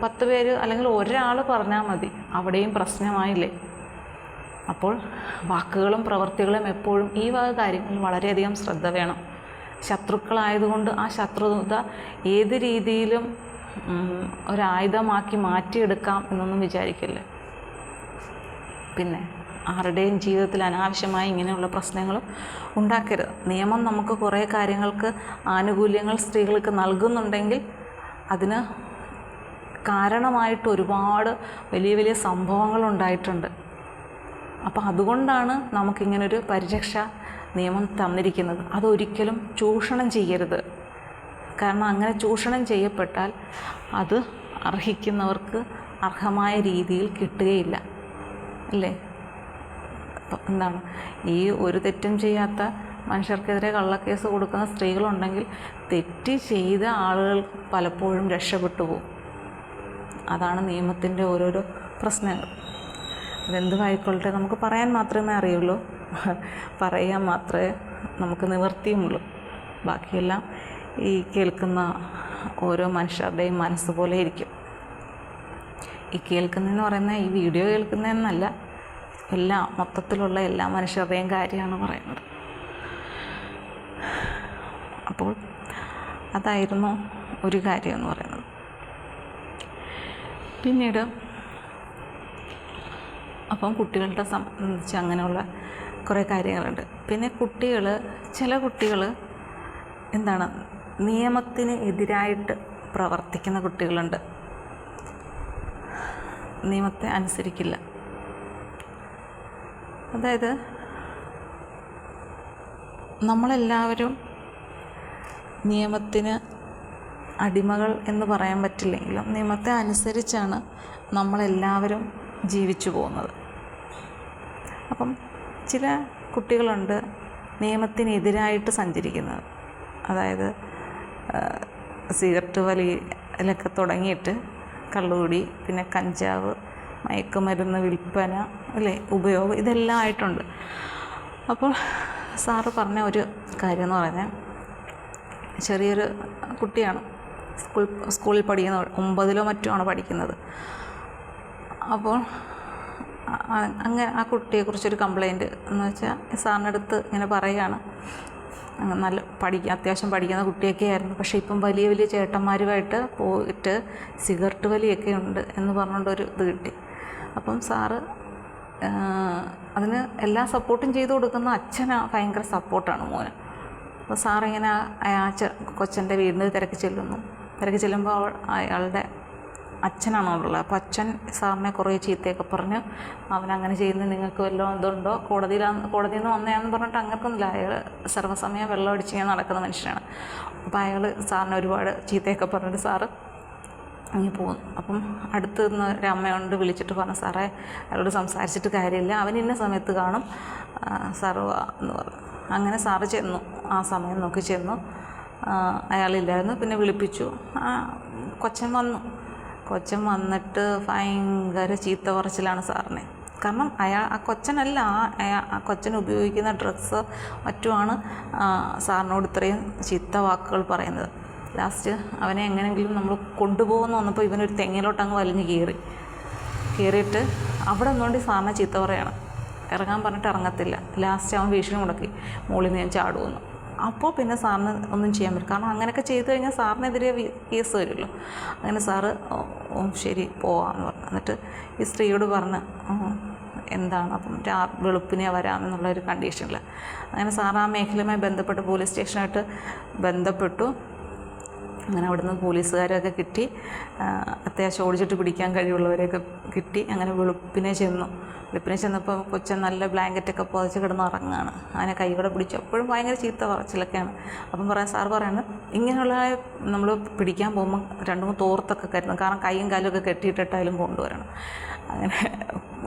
Speaker 1: 10 പേര് അല്ലെങ്കിൽ ഒരാൾ പറഞ്ഞാൽ മതി, അവിടെയും പ്രശ്നമായില്ലേ. അപ്പോൾ വാക്കുകളും പ്രവൃത്തികളും എപ്പോഴും ഈ വക കാര്യങ്ങളിൽ വളരെയധികം ശ്രദ്ധ വേണം. ശത്രുക്കളായതുകൊണ്ട് ആ ശത്രുത ഏത് രീതിയിലും ഒരായുധമാക്കി മാറ്റിയെടുക്കാം എന്നൊന്നും വിചാരിക്കില്ല. പിന്നെ ആരുടെയും ജീവിതത്തിൽ അനാവശ്യമായി ഇങ്ങനെയുള്ള പ്രശ്നങ്ങളും ഉണ്ടാക്കരുത്. നിയമം നമുക്ക് കുറേ കാര്യങ്ങൾക്ക് ആനുകൂല്യങ്ങൾ സ്ത്രീകൾക്ക് നൽകുന്നുണ്ടെങ്കിൽ അതിന് കാരണമായിട്ട് ഒരുപാട് വലിയ വലിയ സംഭവങ്ങൾ ഉണ്ടായിട്ടുണ്ട്. അപ്പോൾ അതുകൊണ്ടാണ് നമുക്കിങ്ങനൊരു പരിരക്ഷ നിയമം തന്നിരിക്കുന്നത്. അതൊരിക്കലും ചൂഷണം ചെയ്യരുത്. കാരണം അങ്ങനെ ചൂഷണം ചെയ്യപ്പെട്ടാൽ അത് അർഹിക്കുന്നവർക്ക് അർഹമായ രീതിയിൽ കിട്ടുകയില്ല അല്ലേ. അപ്പം ഈ ഒരു തെറ്റും ചെയ്യാത്ത മനുഷ്യർക്കെതിരെ കള്ളക്കേസ് കൊടുക്കുന്ന സ്ത്രീകളുണ്ടെങ്കിൽ തെറ്റ് ചെയ്ത ആളുകൾ പലപ്പോഴും രക്ഷപ്പെട്ടു പോകും. അതാണ് നിയമത്തിൻ്റെ ഓരോരോ പ്രശ്നങ്ങൾ. അതെന്തുമായിക്കൊള്ളട്ടെ, നമുക്ക് പറയാൻ മാത്രമേ അറിയുള്ളൂ, പറയാൻ മാത്രമേ നമുക്ക് നിവർത്തിയുമുള്ളൂ. ബാക്കിയെല്ലാം ഈ കേൾക്കുന്ന ഓരോ മനുഷ്യരുടെയും മനസ്സ് പോലെ ഇരിക്കും. ഈ കേൾക്കുന്നതെന്ന് പറയുന്നത് ഈ വീഡിയോ കേൾക്കുന്നതെന്നല്ല, മൊത്തത്തിലുള്ള എല്ലാ മനുഷ്യരുടെയും കാര്യമാണ് പറയുന്നത്. അപ്പോൾ അതായിരുന്നു ഒരു കാര്യം എന്ന് പറയുന്നത്. പിന്നീട് അപ്പം കുട്ടികളുടെ സംബന്ധിച്ച് അങ്ങനെയുള്ള കുറേ കാര്യങ്ങളുണ്ട്. പിന്നെ ചില കുട്ടികൾ നിയമത്തിന് എതിരായിട്ട് പ്രവർത്തിക്കുന്ന കുട്ടികളുണ്ട്. നിയമത്തെ അനുസരിക്കില്ല. അതായത് നമ്മളെല്ലാവരും നിയമത്തിന് അടിമകൾ എന്ന് പറയാൻ പറ്റില്ലെങ്കിലും നിയമത്തെ അനുസരിച്ചാണ് നമ്മളെല്ലാവരും ജീവിച്ചു പോകുന്നത്. അപ്പം ചില കുട്ടികളുണ്ട് നിയമത്തിനെതിരായിട്ട് സഞ്ചരിക്കുന്നത്. അതായത് സിഗരറ്റ് വലിയിലൊക്കെ തുടങ്ങിയിട്ട് കള്ളുകുടി, പിന്നെ കഞ്ചാവ്, മയക്കുമരുന്ന് വിൽപ്പന അല്ലേ, ഉപയോഗം, ഇതെല്ലാം ആയിട്ടുണ്ട്. അപ്പോൾ സാറ് പറഞ്ഞ ഒരു കാര്യം എന്ന് പറഞ്ഞാൽ ചെറിയൊരു കുട്ടിയാണ്, സ്കൂളിൽ പഠിക്കുന്ന 9-ലോ മറ്റോ ആണ് പഠിക്കുന്നത്. അപ്പോൾ അങ്ങനെ ആ കുട്ടിയെക്കുറിച്ചൊരു കംപ്ലയിൻറ്റ് എന്ന് വെച്ചാൽ സാറിൻ്റെ അടുത്ത് ഇങ്ങനെ പറയുകയാണ്, നല്ല അത്യാവശ്യം പഠിക്കുന്ന കുട്ടിയൊക്കെ ആയിരുന്നു, പക്ഷേ ഇപ്പം വലിയ വലിയ ചേട്ടന്മാരുമായിട്ട് പോയിട്ട് സിഗരറ്റ് വലിയൊക്കെ ഉണ്ട് എന്ന് പറഞ്ഞുകൊണ്ടൊരു ഇത് കിട്ടി. അപ്പം സാറ് അതിന് എല്ലാ സപ്പോർട്ടും ചെയ്തു കൊടുക്കുന്ന അച്ഛനാ ഭയങ്കര സപ്പോർട്ടാണ് മോന്. അപ്പോൾ സാറിങ്ങനെ കൊച്ചൻ്റെ വീടിന് തിരക്കി ചെല്ലുമ്പോൾ അയാളുടെ അച്ഛനാണ് അവിടെ ഉള്ളത്. അപ്പോൾ അച്ഛൻ സാറിനെ കുറേ ചീത്തയൊക്കെ പറഞ്ഞ് അവനങ്ങനെ ചെയ്യുന്നത് നിങ്ങൾക്ക് വല്ലതും ഇതുണ്ടോ, കോടതിയിൽ നിന്ന് വന്നതാണെന്ന് പറഞ്ഞിട്ട് അങ്ങനെയൊന്നുമില്ല. അയാൾ സർവ്വസമയം വെള്ളം അടിച്ച് ഇങ്ങനെ നടക്കുന്ന മനുഷ്യനാണ്. അപ്പോൾ അയാൾ സാറിനെ ഒരുപാട് ചീത്തയൊക്കെ പറഞ്ഞിട്ട് സാറ് അങ്ങ് പോകുന്നു. അപ്പം അടുത്ത് നിന്ന് ഒരു അമ്മയോട് വിളിച്ചിട്ട് പറഞ്ഞു, സാറേ അയാളോട് സംസാരിച്ചിട്ട് കാര്യമില്ല, അവൻ ഇന്ന സമയത്ത് കാണും, സാറ് വാ എന്ന് പറഞ്ഞു. അങ്ങനെ സാറ് ചെന്നു, ആ സമയം നോക്കി ചെന്നു. അയാളില്ലായിരുന്നു. പിന്നെ വിളിപ്പിച്ചു. കൊച്ചൻ വന്നിട്ട് ഭയങ്കര ചീത്ത പറച്ചിലാണ് സാറിനെ. കാരണം ആ കൊച്ചനല്ല, ആ കൊച്ചൻ ഉപയോഗിക്കുന്ന ഡ്രഗ്സ് മറ്റുമാണ് സാറിനോട് ഇത്രയും ചീത്ത വാക്കുകൾ പറയുന്നത്. ലാസ്റ്റ് അവനെ എങ്ങനെയെങ്കിലും നമ്മൾ കൊണ്ടുപോകുമെന്ന് വന്നപ്പോൾ ഇവനൊരു തെങ്ങിലോട്ട് അങ്ങ് വലിഞ്ഞ് കയറിയിട്ട് അവിടെ നിന്നുകൊണ്ട് സാറിനെ ചീത്ത പറയാണ്. ഇറങ്ങാൻ പറഞ്ഞിട്ട് ഇറങ്ങത്തില്ല. ലാസ്റ്റ് അവൻ ഭീഷണി മുടക്കി, മുകളിൽ നിന്ന് ഞാൻ ചാടുമെന്ന്. അപ്പോൾ പിന്നെ സാറിന് ഒന്നും ചെയ്യാൻ പറ്റും. കാരണം അങ്ങനെയൊക്കെ ചെയ്തു കഴിഞ്ഞാൽ സാറിനെതിരെ കേസ് വരുമല്ലോ. അങ്ങനെ സാറ് ശരി പോവാമെന്ന് പറഞ്ഞു. എന്നിട്ട് ഈ സ്ത്രീയോട് പറഞ്ഞ് എന്താണ് അപ്പം വെളുപ്പിനെ വരാമെന്നുള്ളൊരു കണ്ടീഷനിൽ അങ്ങനെ സാറ് ആ മേഖലയുമായി ബന്ധപ്പെട്ട് പോലീസ് സ്റ്റേഷനായിട്ട് ബന്ധപ്പെട്ടു. അങ്ങനെ അവിടുന്ന് പോലീസുകാരൊക്കെ കിട്ടി, അത്യാവശ്യം ഓടിച്ചിട്ട് പിടിക്കാൻ കഴിവുള്ളവരെയൊക്കെ കിട്ടി. അങ്ങനെ വെളുപ്പിനെ ചെന്നപ്പോൾ കൊച്ചൻ നല്ല ബ്ലാങ്കറ്റൊക്കെ പുതച്ച് കിടന്ന് ഉറങ്ങുകയാണ്. അതിനെ കൈയോടെ പിടിച്ചു. അപ്പോഴും ഭയങ്കര ചീത്ത പറച്ചിലൊക്കെയാണ്. അപ്പം സാറ് പറയുന്നത് ഇങ്ങനെയുള്ള നമ്മൾ പിടിക്കാൻ പോകുമ്പോൾ 2-3 തോർത്തൊക്കെ കരുതണം. കാരണം കൈയും കാലുമൊക്കെ കെട്ടിയിട്ടിട്ടായാലും കൊണ്ടുവരണം. അങ്ങനെ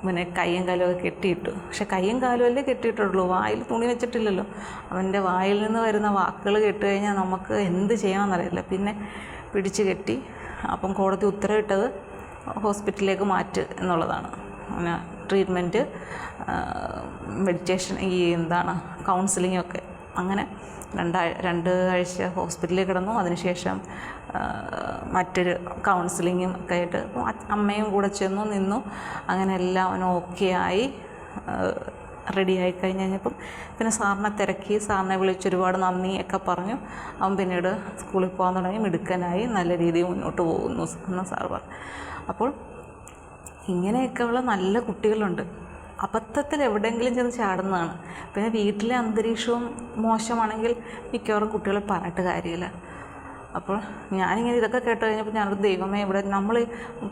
Speaker 1: പിന്നെ കൈയും കാലുമൊക്കെ കെട്ടിയിട്ടു. പക്ഷെ കൈയും കാലുമല്ലേ കെട്ടിയിട്ടുള്ളൂ, വായിൽ തുണി വെച്ചിട്ടില്ലല്ലോ. അവൻ്റെ വായിൽ നിന്ന് വരുന്ന വാക്കുകൾ കേട്ട് കഴിഞ്ഞാൽ നമുക്ക് എന്ത് ചെയ്യണമെന്നറിയില്ല. പിന്നെ പിടിച്ച് കെട്ടി. അപ്പം കോടതി ഉത്തരവിട്ടത് ഹോസ്പിറ്റലിലേക്ക് മാറ്റ് എന്നുള്ളതാണ്. പിന്നെ ട്രീറ്റ്മെൻറ്റ്, മെഡിറ്റേഷൻ, കൗൺസിലിങ്ങൊക്കെ. അങ്ങനെ 2 ആഴ്ച ഹോസ്പിറ്റലിൽ കിടന്നു. അതിനുശേഷം മറ്റൊരു കൗൺസിലിങ്ങും ഒക്കെ ആയിട്ട് അമ്മയും കൂടെ നിന്നു. അങ്ങനെ എല്ലാം അവൻ ഓക്കെ ആയി റെഡിയായി കഴിഞ്ഞപ്പം പിന്നെ സാറിനെ തിരക്കി, സാറിനെ വിളിച്ച് ഒരുപാട് നന്ദിയൊക്കെ പറഞ്ഞു. അവൻ പിന്നീട് സ്കൂളിൽ പോകാൻ തുടങ്ങി, മിടുക്കനായി നല്ല രീതിയിൽ മുന്നോട്ട് പോകുന്നു എന്ന് സാറ് പറഞ്ഞു. അപ്പോൾ ഇങ്ങനെയൊക്കെയുള്ള നല്ല കുട്ടികളുണ്ട്. അബദ്ധത്തിൽ എവിടെയെങ്കിലും ചെന്ന് ചാടുന്നതാണ്. പിന്നെ വീട്ടിലെ അന്തരീക്ഷവും മോശമാണെങ്കിൽ മിക്കവാറും കുട്ടികളെ പറഞ്ഞിട്ട് കാര്യമില്ല. അപ്പോൾ ഞാനിങ്ങനെ ഇതൊക്കെ കേട്ട് കഴിഞ്ഞപ്പോൾ ഞാനൊരു ദൈവമേ, ഇവിടെ നമ്മൾ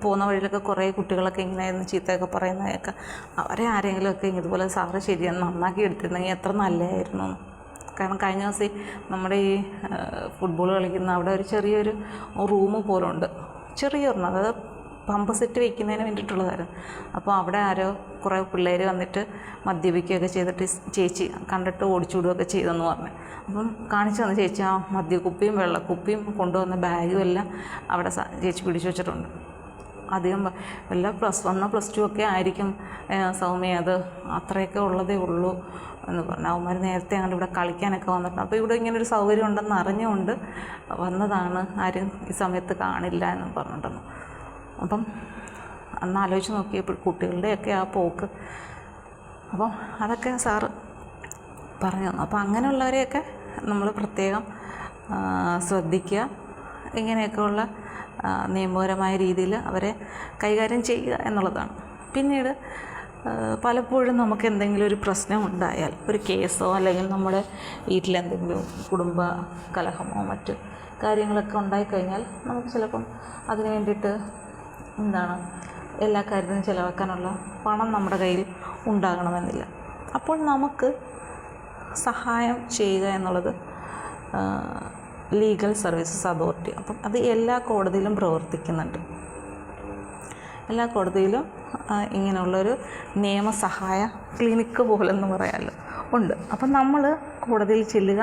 Speaker 1: പോകുന്ന വഴിയിലൊക്കെ കുറേ കുട്ടികളൊക്കെ ഇങ്ങനെ ചീത്തയൊക്കെ പറയുന്നതൊക്കെ അവരെ ആരെങ്കിലുമൊക്കെ ഇതുപോലെ സാറ് ശരിയെന്ന് നന്നാക്കി എടുത്തിരുന്നെങ്കിൽ എത്ര നല്ലതായിരുന്നു. കാരണം കഴിഞ്ഞ ദിവസം നമ്മുടെ ഈ ഫുട്ബോൾ കളിക്കുന്ന അവിടെ ഒരു ചെറിയൊരു റൂം പോലുണ്ട്, ചെറിയൊരെണ്ണം, അതായത് പമ്പ് സെറ്റ് വയ്ക്കുന്നതിന് വേണ്ടിയിട്ടുള്ളതായിരുന്നു. അപ്പോൾ അവിടെ കുറേ പിള്ളേർ വന്നിട്ട് മദ്യപിക്കുകയൊക്കെ ചെയ്തിട്ട് ചേച്ചി കണ്ടിട്ട് ഓടിച്ചു വിടുകയൊക്കെ ചെയ്തെന്ന് പറഞ്ഞു. അപ്പം കാണിച്ചു തന്നു ചേച്ചി ആ മദ്യക്കുപ്പിയും വെള്ളക്കുപ്പിയും കൊണ്ടുവന്ന ബാഗും എല്ലാം അവിടെ ചേച്ചി പിടിച്ചു വെച്ചിട്ടുണ്ട്. അധികം വല്ല +1 +2 ഒക്കെ ആയിരിക്കും സൗമ്യ, അത് അത്രയൊക്കെ ഉള്ളതേ ഉള്ളൂ എന്ന് പറഞ്ഞു. അവന്മാർ നേരത്തെ അങ്ങോട്ട് ഇവിടെ കളിക്കാനൊക്കെ വന്നിട്ടുണ്ട്. അപ്പോൾ ഇവിടെ ഇങ്ങനൊരു സൗകര്യം ഉണ്ടെന്ന് അറിഞ്ഞുകൊണ്ട് വന്നതാണ്, ആരും ഈ സമയത്ത് കാണില്ല എന്ന് പറഞ്ഞിട്ടുണ്ടെന്ന്. അപ്പം അന്ന് ആലോചിച്ച് നോക്കിയപ്പോൾ കുട്ടികളുടെയൊക്കെ ആ പോക്ക്. അപ്പം അതൊക്കെ സാറ് പറഞ്ഞു തന്നു. അപ്പോൾ അങ്ങനെയുള്ളവരെയൊക്കെ നമ്മൾ പ്രത്യേകം ശ്രദ്ധിക്കുക. ഇങ്ങനെയൊക്കെയുള്ള നിയമപരമായ രീതിയിൽ അവരെ കൈകാര്യം ചെയ്യുക എന്നുള്ളതാണ്. പിന്നീട് പലപ്പോഴും നമുക്ക് എന്തെങ്കിലും ഒരു പ്രശ്നം ഉണ്ടായാൽ, ഒരു കേസോ അല്ലെങ്കിൽ നമ്മുടെ വീട്ടിലെന്തെങ്കിലും കുടുംബ കലഹമോ മറ്റ് കാര്യങ്ങളൊക്കെ ഉണ്ടായിക്കഴിഞ്ഞാൽ നമുക്ക് ചിലപ്പം അതിന് വേണ്ടിയിട്ട് എല്ലാ കാര്യത്തിനും ചിലവാക്കാനുള്ള പണം നമ്മുടെ കയ്യിൽ ഉണ്ടാകണമെന്നില്ല. അപ്പോൾ നമുക്ക് സഹായം ചെയ്യുക എന്നുള്ളത് ലീഗൽ സർവീസസ് അതോറിറ്റി, അപ്പം അത് എല്ലാ കോടതിയിലും പ്രവർത്തിക്കുന്നുണ്ട്. എല്ലാ കോടതിയിലും ഇങ്ങനെയുള്ളൊരു നിയമസഹായ ക്ലിനിക്ക് പോലെന്ന് പറയാമല്ലോ ഉണ്ട്. അപ്പം നമ്മൾ കോടതിയിൽ ചെല്ലുക,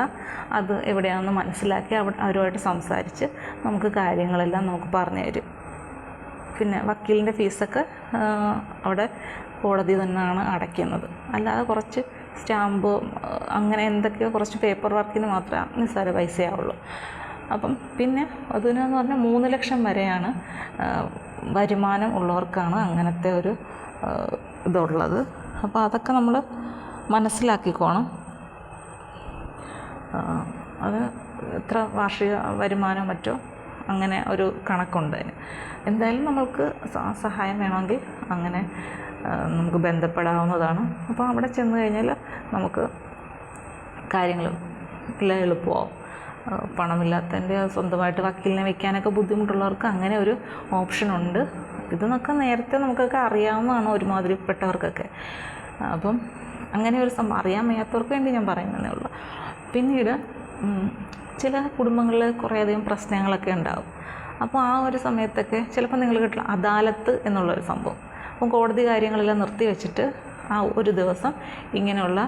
Speaker 1: അത് എവിടെയാണെന്ന് മനസ്സിലാക്കി അവരുമായിട്ട് സംസാരിച്ച് നമുക്ക് കാര്യങ്ങളെല്ലാം നമുക്ക് പറഞ്ഞു തരും. പിന്നെ വക്കീലിൻ്റെ ഫീസൊക്കെ അവിടെ കോടതി തന്നെയാണ് അടയ്ക്കുന്നത്. അല്ലാതെ കുറച്ച് സ്റ്റാമ്പ് അങ്ങനെ എന്തൊക്കെയോ കുറച്ച് പേപ്പർ വർക്കിന് മാത്രമേ നിസ്സാര പൈസയാവുള്ളൂ. അപ്പം പിന്നെ വധുവിനെന്ന് പറഞ്ഞാൽ 3 ലക്ഷം വരെയാണ് വരുമാനം ഉള്ളവർക്കാണ് അങ്ങനത്തെ ഒരു ഇതുള്ളത്. അപ്പോൾ അതൊക്കെ നമ്മൾ മനസ്സിലാക്കിക്കോണം. അത് എത്ര വാർഷിക വരുമാനം മറ്റോ അങ്ങനെ ഒരു കണക്കുണ്ട് അതിന്. എന്തായാലും നമ്മൾക്ക് സഹായം വേണമെങ്കിൽ അങ്ങനെ നമുക്ക് ബന്ധപ്പെടാവുന്നതാണ്. അപ്പോൾ അവിടെ ചെന്ന് കഴിഞ്ഞാൽ നമുക്ക് കാര്യങ്ങൾ എല്ലാം എളുപ്പമാവും. പണമില്ലാത്തതിൻ്റെ സ്വന്തമായിട്ട് വക്കീലിനെ വെക്കാനൊക്കെ ബുദ്ധിമുട്ടുള്ളവർക്ക് അങ്ങനെ ഒരു ഓപ്ഷനുണ്ട്. ഇതെന്നൊക്കെ നേരത്തെ നമുക്കൊക്കെ അറിയാവുന്നതാണ് ഒരുമാതിരിപ്പെട്ടവർക്കൊക്കെ. അപ്പം അങ്ങനെ ഒരു സംഭവം അറിയാൻ വയ്യാത്തവർക്ക് വേണ്ടി ഞാൻ പറയുന്നതേ ഉള്ളൂ. പിന്നീട് ചില കുടുംബങ്ങളിൽ കുറേയധികം പ്രശ്നങ്ങളൊക്കെ ഉണ്ടാകും. അപ്പോൾ ആ ഒരു സമയത്തൊക്കെ ചിലപ്പോൾ നിങ്ങൾ കേട്ടില്ല അദാലത്ത് എന്നുള്ളൊരു സംഭവം. അപ്പം കോടതി കാര്യങ്ങളെല്ലാം നിർത്തി വെച്ചിട്ട് ആ ഒരു ദിവസം ഇങ്ങനെയുള്ള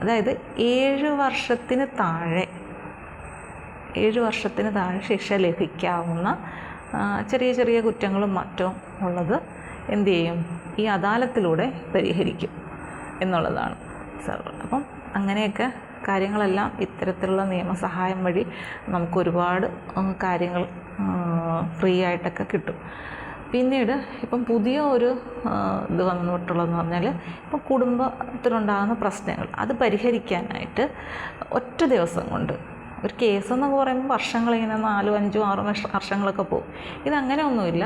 Speaker 1: അതായത് 7 വർഷത്തിന് താഴെ ശിക്ഷ ലഭിക്കാവുന്ന ചെറിയ ചെറിയ കുറ്റങ്ങളും മറ്റും ഉള്ളത് എന്തു ചെയ്യും, ഈ അദാലത്തിലൂടെ പരിഹരിക്കും എന്നുള്ളതാണ്. അപ്പം അങ്ങനെയൊക്കെ കാര്യങ്ങളെല്ലാം ഇത്തരത്തിലുള്ള നിയമസഹായം വഴി നമുക്ക് ഒരുപാട് കാര്യങ്ങൾ ഫ്രീ ആയിട്ടൊക്കെ കിട്ടും. പിന്നീട് ഇപ്പം പുതിയ ഒരു ഇത് വന്നിട്ടുള്ളതെന്ന് പറഞ്ഞാൽ ഇപ്പം കുടുംബത്തിലുണ്ടാകുന്ന പ്രശ്നങ്ങൾ അത് പരിഹരിക്കാനായിട്ട് ഒറ്റ ദിവസം കൊണ്ട് ഒരു കേസെന്നൊക്കെ പറയുമ്പോൾ വർഷങ്ങളിങ്ങനെ 4, 5, 6 വർഷങ്ങളൊക്കെ പോകും. ഇതങ്ങനെ ഒന്നുമില്ല.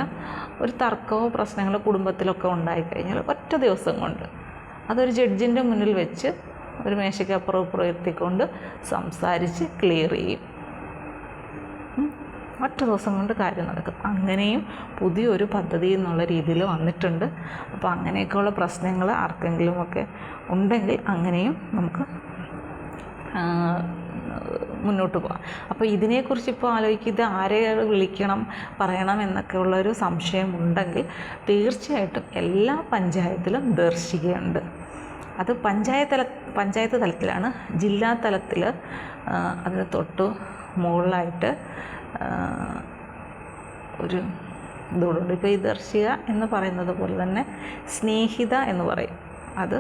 Speaker 1: ഒരു തർക്കമോ പ്രശ്നങ്ങളോ കുടുംബത്തിലൊക്കെ ഉണ്ടായിക്കഴിഞ്ഞാൽ ഒറ്റ ദിവസം കൊണ്ട് അതൊരു ജഡ്ജിൻ്റെ മുന്നിൽ വെച്ച് ഒരു മേശയ്ക്ക് അപ്പുറം എത്തിക്കൊണ്ട് സംസാരിച്ച് ക്ലിയർ ചെയ്യും. ഒറ്റ ദിവസം കൊണ്ട് കാര്യം നടക്കും. അങ്ങനെയും പുതിയൊരു പദ്ധതി എന്നുള്ള രീതിയിൽ വന്നിട്ടുണ്ട്. അപ്പോൾ അങ്ങനെയൊക്കെയുള്ള പ്രശ്നങ്ങൾ ആർക്കെങ്കിലുമൊക്കെ ഉണ്ടെങ്കിൽ അങ്ങനെയും നമുക്ക് മുന്നോട്ട് പോകാം. അപ്പോൾ ഇതിനെക്കുറിച്ച് ഇപ്പോൾ ആലോചിക്കുക, ഇത് ആരെ വിളിക്കണം പറയണം എന്നൊക്കെ ഉള്ളൊരു സംശയമുണ്ടെങ്കിൽ തീർച്ചയായിട്ടും എല്ലാ പഞ്ചായത്തിലും ദർശികയുണ്ട്. അത് പഞ്ചായത്ത് തലത്തിലാണ്. ജില്ലാ തലത്തിൽ അതിന് തൊട്ട് മുകളിലായിട്ട് ഒരു ഇതോടുണ്ട്. ഇപ്പോൾ ഈ ദർശിക എന്ന് പറയുന്നത് പോലെ തന്നെ സ്നേഹിത എന്ന് പറയും. അത്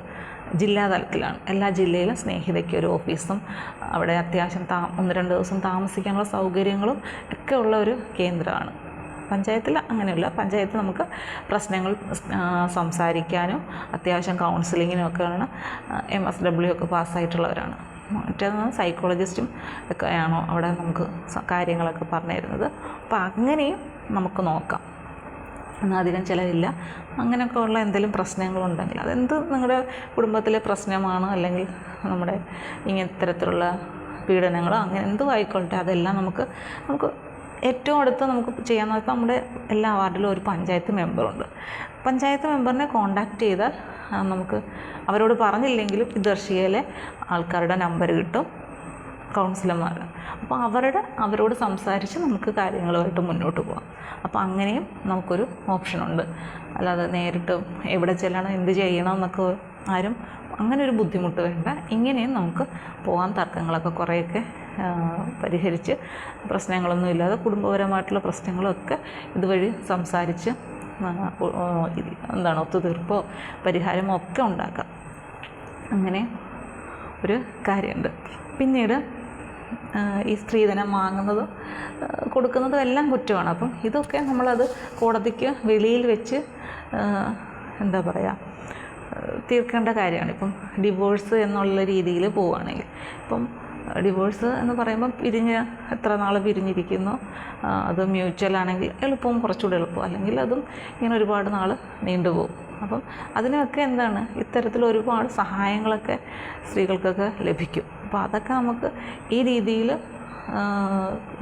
Speaker 1: ജില്ലാ തലത്തിലാണ്. എല്ലാ ജില്ലയിലും സ്നേഹിതയ്ക്ക് ഒരു ഓഫീസും അവിടെ അത്യാവശ്യം 1-2 ദിവസം താമസിക്കാനുള്ള സൗകര്യങ്ങളും ഒക്കെ ഉള്ള ഒരു കേന്ദ്രമാണ്. പഞ്ചായത്തിൽ അങ്ങനെയല്ല. പഞ്ചായത്ത് നമുക്ക് പ്രശ്നങ്ങൾ സംസാരിക്കാനും അത്യാവശ്യം കൗൺസിലിങ്ങിനും ഒക്കെയാണ് MSW ഒക്കെ പാസ്സായിട്ടുള്ളവരാണ്. മറ്റേത് സൈക്കോളജിസ്റ്റും ഒക്കെ ആണോ അവിടെ നമുക്ക് കാര്യങ്ങളൊക്കെ പറഞ്ഞു തരുന്നത്. അപ്പോൾ അങ്ങനെയും നമുക്ക് നോക്കാം. എന്നാൽ അധികം ചിലവില്ല. അങ്ങനെയൊക്കെ ഉള്ള എന്തെങ്കിലും പ്രശ്നങ്ങളുണ്ടെങ്കിൽ അതെന്ത് നിങ്ങളുടെ കുടുംബത്തിലെ പ്രശ്നമാണ്, അല്ലെങ്കിൽ നമ്മുടെ ഇത്തരത്തിലുള്ള പീഡനങ്ങളോ അങ്ങനെ എന്തും ആയിക്കോട്ടെ, അതെല്ലാം നമുക്ക് ഏറ്റവും അടുത്ത് നമുക്ക് ചെയ്യാമെന്ന് വെച്ചാൽ നമ്മുടെ എല്ലാ വാർഡിലും ഒരു പഞ്ചായത്ത് മെമ്പറുണ്ട്. പഞ്ചായത്ത് മെമ്പറിനെ കോണ്ടാക്ട് ചെയ്താൽ നമുക്ക് അവരോട് പറഞ്ഞില്ലെങ്കിലും ഈ ദർശികയിലെ ആൾക്കാരുടെ നമ്പർ കിട്ടും, കൗൺസിലർമാർ. അപ്പോൾ അവരോട് സംസാരിച്ച് നമുക്ക് കാര്യങ്ങളുമായിട്ട് മുന്നോട്ട് പോകാം. അപ്പോൾ അങ്ങനെയും നമുക്കൊരു ഓപ്ഷനുണ്ട്. അല്ലാതെ നേരിട്ട് എവിടെ ചെല്ലണം എന്ത് ചെയ്യണം എന്നൊക്കെ ആരും അങ്ങനെ ഒരു ബുദ്ധിമുട്ട് വേണ്ട. ഇങ്ങനെയും നമുക്ക് പോകാൻ തർക്കങ്ങളൊക്കെ കുറേയൊക്കെ പരിഹരിച്ച് പ്രശ്നങ്ങളൊന്നും ഇല്ലാതെ കുടുംബപരമായിട്ടുള്ള പ്രശ്നങ്ങളൊക്കെ ഇതുവഴി സംസാരിച്ച് ഒത്തുതീർപ്പോ പരിഹാരമോ ഒക്കെ ഉണ്ടാക്കാം. അങ്ങനെ ഒരു കാര്യമുണ്ട്. പിന്നീട് ഈ സ്ത്രീധനം വാങ്ങുന്നതും കൊടുക്കുന്നതും എല്ലാം കുറ്റമാണ്. അപ്പം ഇതൊക്കെ നമ്മളത് കോടതിക്ക് വെളിയിൽ വെച്ച് തീർക്കേണ്ട കാര്യമാണ്. ഇപ്പം ഡിവോഴ്സ് എന്നുള്ള രീതിയിൽ പോവുകയാണെങ്കിൽ, ഇപ്പം ഡിവോഴ്സ് എന്ന് പറയുമ്പം എത്ര നാൾ പിരിഞ്ഞിരിക്കുന്നു, അത് മ്യൂച്വൽ ആണെങ്കിൽ എളുപ്പവും കുറച്ചുകൂടെ എളുപ്പം, അല്ലെങ്കിൽ അതും ഇങ്ങനെ ഒരുപാട് നാൾ നീണ്ടുപോകും. അപ്പം അതിനൊക്കെ ഇത്തരത്തിൽ ഒരുപാട് സഹായങ്ങളൊക്കെ സ്ത്രീകൾക്കൊക്കെ ലഭിക്കും. അപ്പോൾ അതൊക്കെ നമുക്ക് ഈ രീതിയിൽ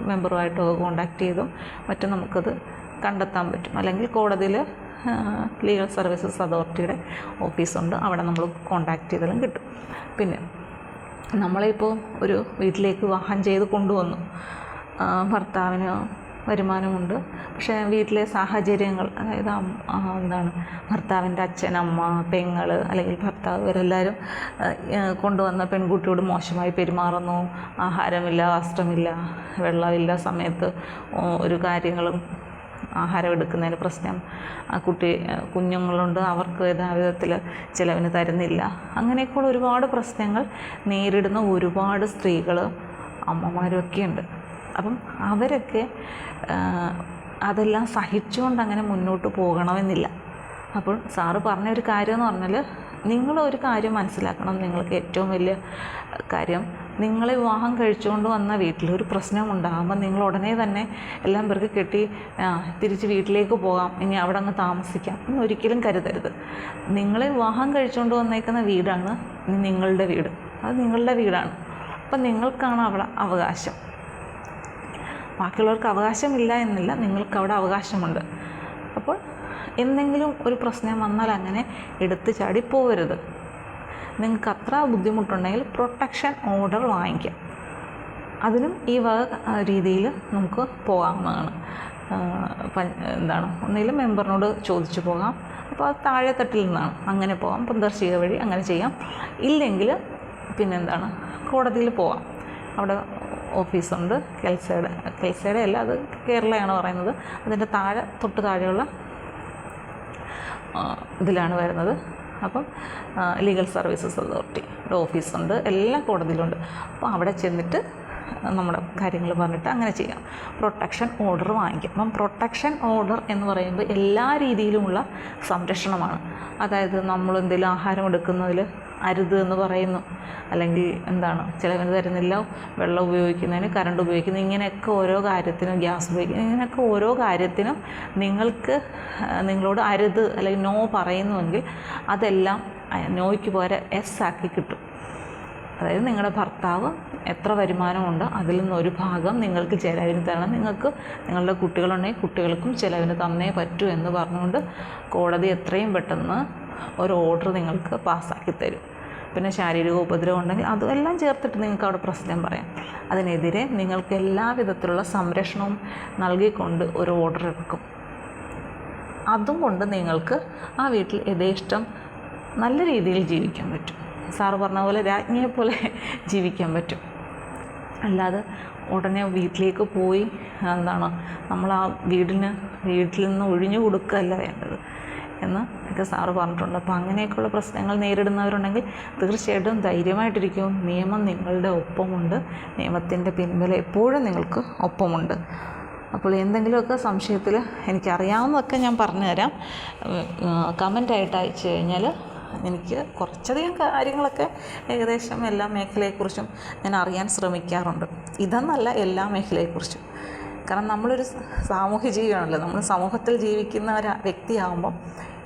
Speaker 1: മെമ്പറുമായിട്ട് കോണ്ടാക്ട് ചെയ്തും മറ്റും നമുക്കത് കണ്ടെത്താൻ പറ്റും. അല്ലെങ്കിൽ കോടതിയിൽ ലീഗൽ സർവീസസ് അതോറിറ്റിയുടെ ഓഫീസുണ്ട്, അവിടെ നമ്മൾ കോണ്ടാക്ട് ചെയ്താലും കിട്ടും. പിന്നെ നമ്മളിപ്പോൾ ഒരു വീട്ടിലേക്ക് വിവാഹം ചെയ്ത് കൊണ്ടുവന്നു, ഭർത്താവിന് വരുമാനമുണ്ട്, പക്ഷേ വീട്ടിലെ സാഹചര്യങ്ങൾ, അതായത് ഭർത്താവിൻ്റെ അച്ഛൻ, അമ്മ, പെങ്ങൾ അല്ലെങ്കിൽ ഭർത്താവ് ഇവരെല്ലാവരും കൊണ്ടുവന്ന പെൺകുട്ടിയോട് മോശമായി പെരുമാറുന്നു, ആഹാരമില്ല, വസ്ത്രമില്ല, വെള്ളമില്ല, സമയത്ത് ഒരു കാര്യങ്ങളും ആഹാരം എടുക്കുന്നതിന് പ്രശ്നം, കുഞ്ഞുങ്ങളുണ്ട്, അവർക്ക് യഥാവിധത്തിൽ ചിലവിന് തരുന്നില്ല, അങ്ങനെയൊക്കെയുള്ള ഒരുപാട് പ്രശ്നങ്ങൾ നേരിടുന്ന ഒരുപാട് സ്ത്രീകൾ അമ്മമാരൊക്കെ ഉണ്ട്. അപ്പം അവരൊക്കെ അതെല്ലാം സഹിച്ചുകൊണ്ട് അങ്ങനെ മുന്നോട്ട് പോകണമെന്നില്ല. അപ്പോൾ സാറ് പറഞ്ഞൊരു കാര്യമെന്ന് പറഞ്ഞാൽ, നിങ്ങളൊരു കാര്യം മനസ്സിലാക്കണം. നിങ്ങൾക്ക് ഏറ്റവും വലിയ കാര്യം, നിങ്ങളെ വിവാഹം കഴിച്ചുകൊണ്ട് വന്ന വീട്ടിലൊരു പ്രശ്നം ഉണ്ടാകുമ്പോൾ നിങ്ങൾ ഉടനെ തന്നെ എല്ലാം പേർക്ക് കെട്ടി തിരിച്ച് വീട്ടിലേക്ക് പോകാം, ഇനി അവിടെ അങ്ങ് താമസിക്കാം എന്നൊരിക്കലും കരുതരുത്. നിങ്ങളെ വിവാഹം കഴിച്ചുകൊണ്ട് വന്നേക്കുന്ന വീടാണ് നിങ്ങളുടെ വീട്, അത് നിങ്ങളുടെ വീടാണ്. അപ്പം നിങ്ങൾക്കാണ് അവിടെ അവകാശം. ബാക്കിയുള്ളവർക്ക് അവകാശമില്ല എന്നില്ല, നിങ്ങൾക്ക് അവിടെ അവകാശമുണ്ട്. അപ്പോൾ എന്തെങ്കിലും ഒരു പ്രശ്നം വന്നാൽ അങ്ങനെ എടുത്ത് ചാടി പോകരുത്. നിങ്ങൾക്ക് അത്ര ബുദ്ധിമുട്ടുണ്ടെങ്കിൽ പ്രൊട്ടക്ഷൻ ഓർഡർ വാങ്ങിക്കാം. അതിനും ഈ വക രീതിയിൽ നമുക്ക് പോകാവുന്നതാണ്. ഒന്നുകിലും മെമ്പറിനോട് ചോദിച്ചു പോകാം. അപ്പോൾ അത് താഴെ തട്ടിൽ നിന്നാണ്, അങ്ങനെ പോകാം. സന്ദർശിക വഴി അങ്ങനെ ചെയ്യാം. ഇല്ലെങ്കിൽ കോടതിയിൽ പോകാം. അവിടെ ഓഫീസുണ്ട്. കെൽസയുടെ അല്ല, അത് കേരളയാണ് പറയുന്നത്. അതിൻ്റെ തൊട്ട് താഴെയുള്ള ഇതിലാണ് വരുന്നത്. അപ്പം ലീഗൽ സർവീസസ് അതോറിറ്റിയുടെ ഓഫീസുണ്ട്, എല്ലാ കോടതിയിലുണ്ട്. അപ്പോൾ അവിടെ ചെന്നിട്ട് നമ്മുടെ കാര്യങ്ങൾ പറഞ്ഞിട്ട് അങ്ങനെ ചെയ്യാം. പ്രൊട്ടക്ഷൻ ഓർഡർ വാങ്ങിക്കാം. അപ്പം പ്രൊട്ടക്ഷൻ ഓർഡർ എന്ന് പറയുമ്പോൾ എല്ലാ രീതിയിലുമുള്ള സംരക്ഷണമാണ്. അതായത് നമ്മൾ എന്തെങ്കിലും ആഹാരം എടുക്കുന്നതിൽ അരുത് എന്ന് പറയുന്നു, അല്ലെങ്കിൽ ചിലവിന് തരുന്നില്ല, വെള്ളം ഉപയോഗിക്കുന്നതിന്, കറണ്ട് ഉപയോഗിക്കുന്നതിന്, ഇങ്ങനെയൊക്കെ ഓരോ കാര്യത്തിനും, ഗ്യാസ് ഉപയോഗിക്കുന്നത്, ഇങ്ങനെയൊക്കെ ഓരോ കാര്യത്തിനും നിങ്ങളോട് അരുത് അല്ലെങ്കിൽ നോ പറയുന്നുവെങ്കിൽ അതെല്ലാം നോയ്ക്ക് പോരെ എസ് ആക്കി കിട്ടും. അതായത് നിങ്ങളുടെ ഭർത്താവ് എത്ര വരുമാനമുണ്ടോ അതിൽ നിന്നൊരു ഭാഗം നിങ്ങൾക്ക് ചിലവിന് തരണം. നിങ്ങൾക്ക് നിങ്ങളുടെ കുട്ടികളുണ്ടെങ്കിൽ കുട്ടികൾക്കും ചിലവിന് തന്നേ പറ്റൂ എന്ന് പറഞ്ഞുകൊണ്ട് കോടതി എത്രയും പെട്ടെന്ന് ഒരു ഓർഡർ നിങ്ങൾക്ക് പാസ്സാക്കി തരും. പിന്നെ ശാരീരിക ഉപദ്രവം ഉണ്ടെങ്കിൽ അതെല്ലാം ചേർത്തിട്ട് നിങ്ങൾക്ക് അവിടെ പ്രശ്നം പറയാം. അതിനെതിരെ നിങ്ങൾക്ക് എല്ലാ വിധത്തിലുള്ള സംരക്ഷണവും നൽകിക്കൊണ്ട് ഒരു ഓർഡർ എടുക്കും. അതും കൊണ്ട് നിങ്ങൾക്ക് ആ വീട്ടിൽ യഥേഷ്ടം നല്ല രീതിയിൽ ജീവിക്കാൻ പറ്റും. സാറ് പറഞ്ഞ പോലെ രാജ്ഞിയെപ്പോലെ ജീവിക്കാൻ പറ്റും. അല്ലാതെ ഉടനെ വീട്ടിലേക്ക് പോയി നമ്മൾ ആ വീട്ടിൽ നിന്ന് ഒഴിഞ്ഞു കൊടുക്കുകയല്ല വേണ്ടത് എന്ന് ഒക്കെ സാറ് പറഞ്ഞിട്ടുണ്ട്. അപ്പോൾ അങ്ങനെയൊക്കെയുള്ള പ്രശ്നങ്ങൾ നേരിടുന്നവരുണ്ടെങ്കിൽ തീർച്ചയായിട്ടും ധൈര്യമായിട്ടിരിക്കും. നിയമം നിങ്ങളുടെ ഒപ്പമുണ്ട്. നിയമത്തിൻ്റെ പിൻബലം എപ്പോഴും നിങ്ങൾക്ക് ഒപ്പമുണ്ട്. അപ്പോൾ എന്തെങ്കിലുമൊക്കെ സംശയത്തിൽ എനിക്കറിയാവുന്നതൊക്കെ ഞാൻ പറഞ്ഞുതരാം. കമൻ്റായിട്ട് അയച്ചു കഴിഞ്ഞാൽ എനിക്ക് കുറച്ചധികം കാര്യങ്ങളൊക്കെ ഏകദേശം എല്ലാ മേഖലയെക്കുറിച്ചും ഞാൻ അറിയാൻ ശ്രമിക്കാറുണ്ട്. ഇതെന്നല്ല, എല്ലാ മേഖലയെക്കുറിച്ചും. കാരണം നമ്മളൊരു സാമൂഹ്യ ജീവിയാണല്ലോ. നമ്മൾ സമൂഹത്തിൽ ജീവിക്കുന്ന ഒരു വ്യക്തിയാകുമ്പം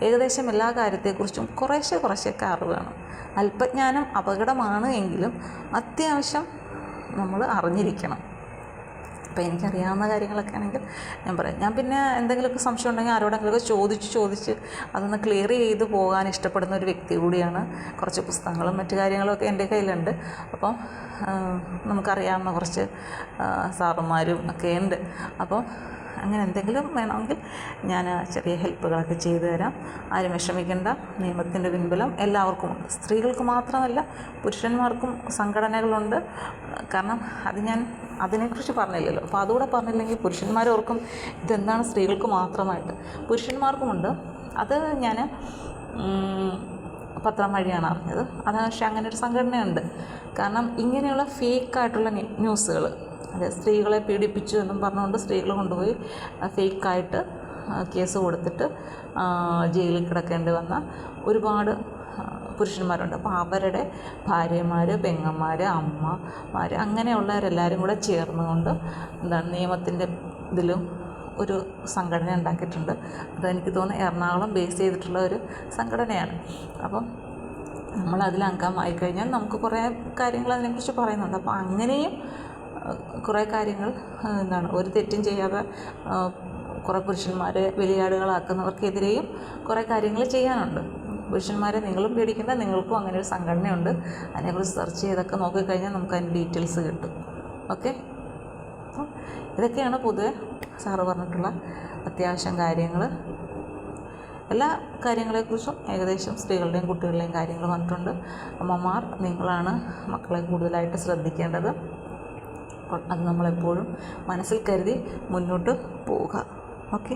Speaker 1: ഏകദേശം എല്ലാ കാര്യത്തെക്കുറിച്ചും കുറേശ്ശെയൊക്കെ അറിവ് വേണം. അല്പജ്ഞാനം അപകടമാണ് എങ്കിലും അത്യാവശ്യം നമ്മൾ അറിഞ്ഞിരിക്കണം. അപ്പോൾ എനിക്കറിയാവുന്ന കാര്യങ്ങളൊക്കെ ആണെങ്കിൽ ഞാൻ പറയാം. ഞാൻ പിന്നെ എന്തെങ്കിലുമൊക്കെ സംശയം ഉണ്ടെങ്കിൽ ആരോടെങ്കിലുമൊക്കെ ചോദിച്ച് അതൊന്ന് ക്ലിയർ ചെയ്ത് പോകാൻ ഇഷ്ടപ്പെടുന്ന ഒരു വ്യക്തി കൂടിയാണ്. കുറച്ച് പുസ്തകങ്ങളും മറ്റു കാര്യങ്ങളൊക്കെ എൻ്റെ കയ്യിലുണ്ട്. അപ്പം നമുക്കറിയാവുന്ന കുറച്ച് സാറുമാരും ഒക്കെ ഉണ്ട്. അപ്പോൾ അങ്ങനെ എന്തെങ്കിലും വേണമെങ്കിൽ ഞാൻ ചെറിയ ഹെൽപ്പുകളൊക്കെ ചെയ്തു തരാം. ആരും വിഷമിക്കേണ്ട. നിയമത്തിൻ്റെ പിൻബലം എല്ലാവർക്കുമുണ്ട്. സ്ത്രീകൾക്ക് മാത്രമല്ല, പുരുഷന്മാർക്കും സംഘടനകളുണ്ട്. കാരണം ഞാൻ അതിനെക്കുറിച്ച് പറഞ്ഞില്ലല്ലോ. അപ്പോൾ അതുകൂടെ പറഞ്ഞില്ലെങ്കിൽ പുരുഷന്മാരോർക്കും ഇതെന്താണ് സ്ത്രീകൾക്ക് മാത്രമായിട്ട്. പുരുഷന്മാർക്കുമുണ്ട്. അത് ഞാൻ പത്രം വഴിയാണ് അറിഞ്ഞത്. പക്ഷേ അങ്ങനെ ഒരു സംഘടനയുണ്ട്. കാരണം ഇങ്ങനെയുള്ള ഫേക്കായിട്ടുള്ള ന്യൂസുകൾ, അതായത് സ്ത്രീകളെ പീഡിപ്പിച്ചു എന്നും പറഞ്ഞുകൊണ്ട് സ്ത്രീകളെ കൊണ്ടുപോയി ഫേക്കായിട്ട് കേസ് കൊടുത്തിട്ട് ജയിലിൽ കിടക്കേണ്ടി വന്ന ഒരുപാട് പുരുഷന്മാരുണ്ട്. അപ്പോൾ അവരുടെ ഭാര്യമാർ, പെങ്ങന്മാർ, അമ്മമാർ, അങ്ങനെയുള്ളവരെല്ലാവരും കൂടെ ചേർന്നുകൊണ്ട് നിയമത്തിൻ്റെ ഇതിലും ഒരു സംഘടന ഉണ്ടാക്കിയിട്ടുണ്ട്. അതെനിക്ക് തോന്നുന്നു എറണാകുളം ബേസ് ചെയ്തിട്ടുള്ള ഒരു സംഘടനയാണ്. അപ്പം നമ്മളതിൽ അംഗമായി കഴിഞ്ഞാൽ നമുക്ക് കുറേ കാര്യങ്ങൾ അതിനെക്കുറിച്ച് പറയുന്നുണ്ട്. അപ്പോൾ അങ്ങനെയും കുറേ കാര്യങ്ങൾ ഒരു തെറ്റും ചെയ്യാതെ കുറേ പുരുഷന്മാരെ ബലിയാടുകളാക്കുന്നവർക്കെതിരെയും കുറേ കാര്യങ്ങൾ ചെയ്യാനുണ്ട്. പുരുഷന്മാരെ നിങ്ങളും പേടിക്കേണ്ട, നിങ്ങൾക്കും അങ്ങനെ ഒരു സംഘടനയുണ്ട്. അതിനെക്കുറിച്ച് സെർച്ച് ചെയ്തൊക്കെ നോക്കിക്കഴിഞ്ഞാൽ നമുക്ക് അതിൻ്റെ ഡീറ്റെയിൽസ് കിട്ടും. ഓക്കെ, അപ്പം ഇതൊക്കെയാണ് പൊതുവെ സാറ് പറഞ്ഞിട്ടുള്ള അത്യാവശ്യം കാര്യങ്ങൾ. എല്ലാ കാര്യങ്ങളെക്കുറിച്ചും ഏകദേശം സ്ത്രീകളുടെയും കുട്ടികളുടെയും കാര്യങ്ങൾ പറഞ്ഞിട്ടുണ്ട്. അമ്മമാർ, നിങ്ങളാണ് മക്കളെ കൂടുതലായിട്ട് ശ്രദ്ധിക്കേണ്ടത്. അത് നമ്മളെപ്പോഴും മനസ്സിൽ കരുതി മുന്നോട്ട് പോവുക. ഓക്കെ.